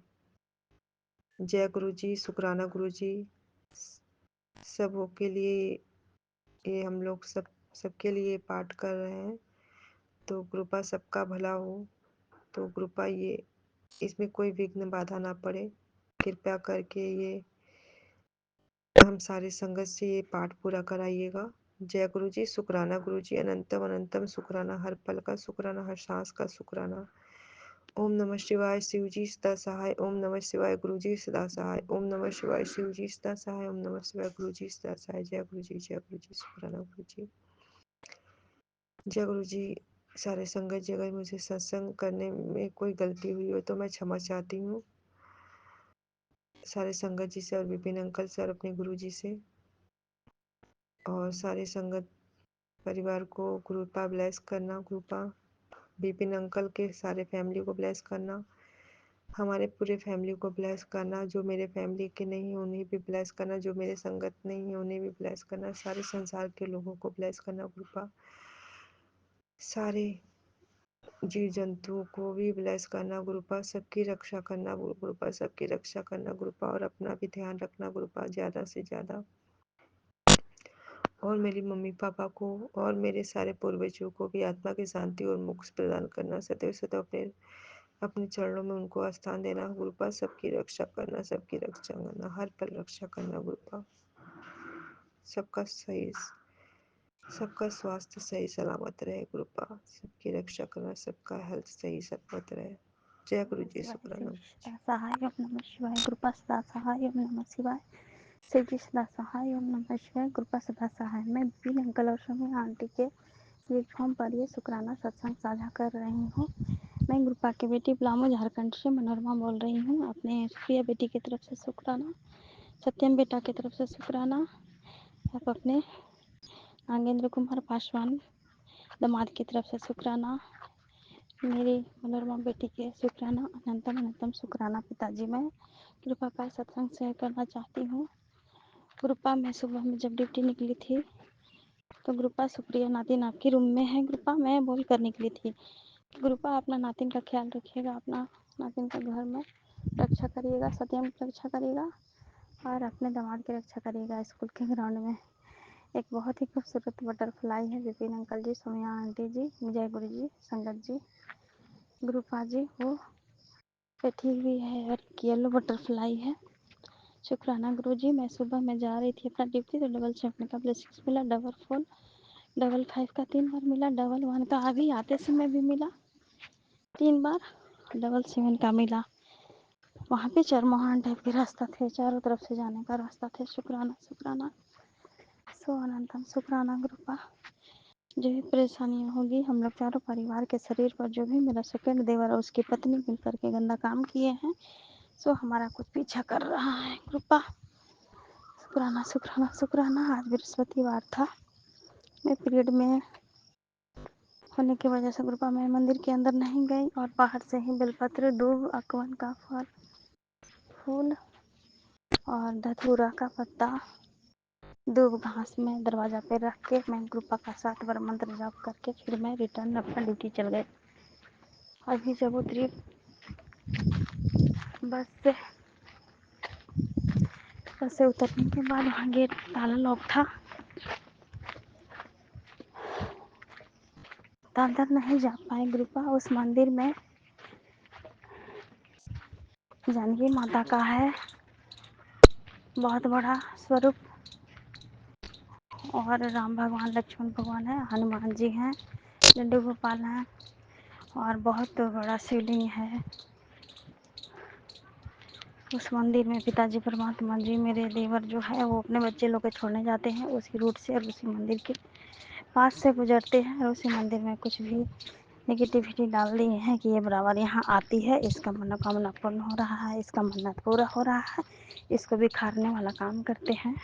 E: जय गुरु जी, शुक्राना गुरु जी। सबों के लिए ये हम लोग सबके लिए पाठ कर रहे हैं, तो कृपा सबका भला हो। तो कृपा ये इसमें कोई विघ्न बाधा ना पड़े, कृपया करके ये हम सारे संगत से ये पाठ पूरा कराइएगा। जय गुरु जी, शुक्राना गुरु जी, अनंतम अनंतम शुक्राना, हर पल का शुक्राना, हर सांस का शुक्राना। ओम नमः शिवाय, शिव जी सदा सहाय। ओम नमः शिवाय, गुरु जी सदा सहाय। ओम नमः शिवाय, शिव जी सदा सहाय। ओम नमः शिवाय, गुरु जी सदा सहाय। जय गुरु जी, जय गुरु जी, शुक्राना गुरु जी। जय गुरु जी। सारे संगत जी, अगर मुझे सत्संग करने में कोई गलती हुई हो तो मैं क्षमा चाहती हूँ, सारे संगत जी से और विपिन अंकल से और अपने गुरु जी से। और सारे संगत परिवार को कृपा ब्लेस करना, कृपा विपिन अंकल के सारे फैमिली को ब्लेस करना, हमारे पूरे फैमिली को ब्लेस करना, जो मेरे फैमिली के नहीं है उन्हें भी ब्लेस करना, जो मेरे संगत नहीं है उन्हें भी ब्लेस करना, सारे संसार के लोगों को ब्लेस करना कृपा, सारे जीव जंतुओं को भी ब्लेस करना गुरुपा, सबकी रक्षा करना गुरुपा, सबकी रक्षा करना गुरुपा, और अपना भी ध्यान रखना गुरुपा ज़्यादा से ज़्यादा। और मेरी मम्मी पापा को और मेरे सारे पूर्वजों को भी आत्मा की शांति और मोक्ष प्रदान करना, सदैव सदैव अपने अपने चरणों में उनको स्थान देना गुरुपा, सबकी रक्षा करना, सबकी रक्षा करना, हर पल रक्षा करना गुरुपा, सबका स्वास्थ्य सही सलामत रहे गुरुपा, सबकी रक्षा करना, सबका हेल्थ सही सलामत रहे। जय गुरु जी, शुक्राना।
F: सहाय ओम नमः शिवाय, कृपा सदा सहाय ओम नमः शिवाय, शिव जी सदा सहाय ओम नमः शिवाय, कृपा सदा सहाय। मैं विपिन अंकल और सोमी आंटी के प्लेटफॉर्म पर ये शुक्राना सत्संग साझा कर रही हूँ। मैं गुरुपा की बेटी पलामू झारखंड से मनोरमा बोल रही हूँ। अपने प्रिय बेटी की तरफ से शुक्राना, सत्यम बेटा की तरफ से शुक्राना, आप अपने नागेंद्र कुमार पासवान दामाद की तरफ से शुक्राना, मेरी मनोरमा बेटी के शुक्राना, अनंतम अनंतम शुक्राना। पिताजी, मैं कृपा का सत्संग शेयर करना चाहती हूँ। कृपा, मैं सुबह में जब ड्यूटी निकली थी तो कृपा सुप्रिया नातिन आपके रूम में है। कृपा, मैं बोल कर निकली थी, कृपा अपना नातिन का ख्याल रखिएगा, अपना नातिन का घर में रक्षा करिएगा, सत्यम की रक्षा करिएगा और अपने दामाद की रक्षा करिएगा। स्कूल के ग्राउंड में एक बहुत ही खूबसूरत बटरफ्लाई है। विपिन अंकल जी, सोनिया आंटी जी, जय गुरु जी, संगत जी, गुरुपा जी, वो बैठी हुई है और येलो बटरफ्लाई है। शुक्राना गुरु जी। मैं सुबह में जा रही थी अपना ड्यूटी, तो 777 का ब्लेसिंग्स मिला, 44 55 का 3 बार मिला, 11 का अभी आते समय भी मिला 3 बार, 77 का मिला। वहाँ पे चरमोहान टाइप के रास्ता थे, चारों तरफ से जाने का रास्ता थे। शुक्राना शुक्राना, सो अनंतम शुक्राना गुरुपा। जो भी परेशानियाँ होगी, हम लोग चारों परिवार के शरीर पर जो भी मेरा सेकंड देवर और उसकी पत्नी मिल करके गंदा काम किए हैं, सो हमारा कुछ पीछा कर रहा है कृपा। शुक्राना शुक्राना शुक्राना। आज बृहस्पतिवार था, मैं पीरियड में होने की वजह से कृपा मैं मंदिर के अंदर नहीं गई और बाहर से ही बेलपत्र, दूब, अकवन का फल, फूल और धतूरा का पत्ता, दूब घास में दरवाजा पे रख के मैं कृपा का 7 बार मंत्र जाप करके फिर मैं रिटर्न अपना ड्यूटी चल गई। अभी जब उतरी बस से उतरने के बाद वहाँ गेट ताला लॉक था, तो अंदर नहीं जा पाए कृपा। उस मंदिर में जानकी माता का है बहुत बड़ा स्वरूप, और राम भगवान, लक्ष्मण भगवान है, हनुमान जी हैं, लड्डू गोपाल हैं और बहुत बड़ा शिवलिंग है। उस मंदिर में पिताजी परमात्मा जी मेरे देवर जो है वो अपने बच्चे लोग को छोड़ने जाते हैं उसी रूट से और उसी मंदिर के पास से गुजरते हैं और उसी मंदिर में कुछ भी नेगेटिविटी डाल दी है कि ये बराबर यहाँ आती है, इसका मनोकामना पूर्ण हो रहा है, इसका मन्नत पूरा हो रहा है, इसको बिखारने वाला काम करते हैं।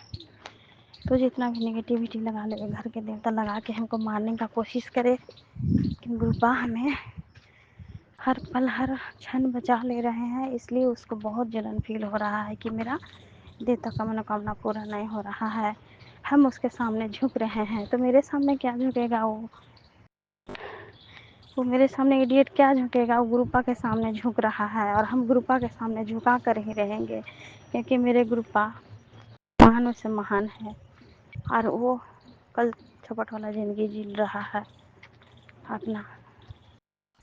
F: तो जितना भी नेगेटिविटी लगा ले घर के देवता लगा के हमको मारने का कोशिश करे, लेकिन गुरुपा हमें हर पल हर क्षण बचा ले रहे हैं, इसलिए उसको बहुत जलन फील हो रहा है कि मेरा देवता का मनोकामना पूरा नहीं हो रहा है। हम उसके सामने झुक रहे हैं, तो मेरे सामने क्या झुकेगा वो मेरे सामने इडियट क्या झुकेगा, वो गुरुपा के सामने झुक रहा है और हम गुरुपा के सामने झुका कर ही रहेंगे, क्योंकि मेरे गुरुपा महानों से महान है और वो कल छपट वाला ज़िंदगी जी रहा है, अपना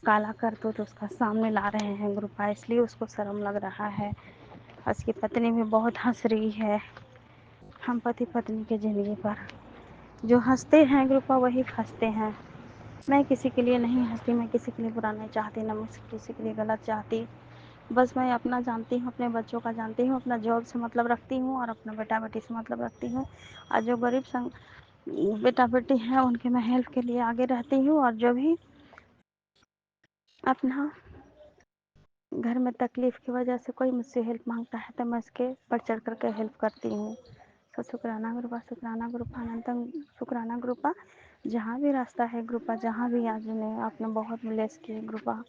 F: काला करतूत तो उसका सामने ला रहे हैं गुरुपा, इसलिए उसको शर्म लग रहा है। उसकी पत्नी भी बहुत हंस रही है हम पति पत्नी के ज़िंदगी पर। जो हंसते हैं गुरुपा वही फंसते हैं। मैं किसी के लिए नहीं हंसती, मैं किसी के लिए बुरा नहीं चाहती, ना मैं किसी के लिए गलत चाहती। बस मैं अपना जानती हूँ, अपने बच्चों का जानती हूँ, अपना जॉब से मतलब रखती हूँ और अपना बेटा बेटी से मतलब रखती हूँ। और जो गरीब संग बेटा बेटी हैं उनके मैं हेल्प के लिए आगे रहती हूँ, और जो भी अपना घर में तकलीफ़ की वजह से कोई मुझसे हेल्प मांगता है तो मैं उसके बढ़ चढ़ करके हेल्प करती हूँ। तो शुक्राना गुरुपा अनंतम शुक्राना गुरुपा। जहाँ भी रास्ता है गुरुपा, जहाँ भी आज ने आपने बहुत ब्लेस किए गुरुपा,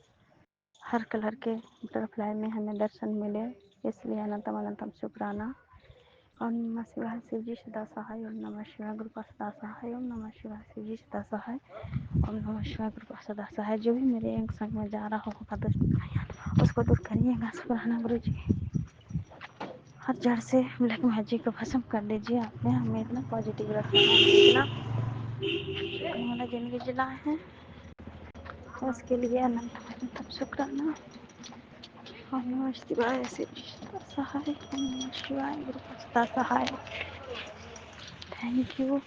F: हर कलर के बटरफ्लाई में हमें दर्शन मिले, इसलिए अनंतम अनंतम शुक्राना। ओम नमः शिवाय शिव जी सदा सहाय, ओम नमः शिवाय गुरुपा सदा सहाय, ओम नमः शिवाय शिव जी सदा सहाय, ओम नमः शिवाय गुरुपा सदा सहाय। जो भी मेरे अंग संग में जा रहा होगा दुष्ट उसको दूर करिएगा शुक्राना गुरु जी। हर जड़ से ब्लैक मैजिक को भस्म कर दीजिए। आपने हमें इतना पॉजिटिव रखा है, इतना हमारा ज़िंदगी जिला है, तो उसके लिए अनंत अनंत शुक्राना। ओम नमः शिवाय शिव जी सदा सहाय, ओम नमः शिवाय गुरुपा सदा सहाय। Thank you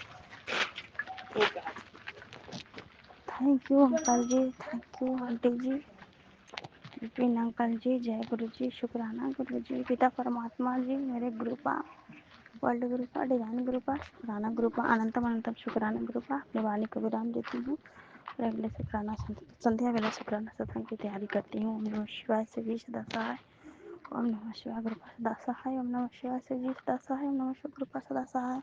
F: uncle ji, thank you aunty ji, Vipin uncle ji, जय गुरु जी, शुक्राना गुरु जी, पिता परमात्मा जी, मेरे गुरुपा, वर्ल्ड गुरुपा, डिवाइन गुरुपा, शुक्राना गुरुपा, अनंतम अनंतम शुक्राना गुरुपा। अपनी वाणी को विराम देती हूँ और अगले शुक्राना संध्या वेला शुक्राना सत्संग की तैयारी करती हूँ। ओम नमः शिवाय से भी सदा सहाय, ओम नमः शिवाय गुरुपा सदा सहाय, ओम नमः शिवाय से भी सदा सहाय, ओम नमः शिवाय गुरुपा सदा सहाय।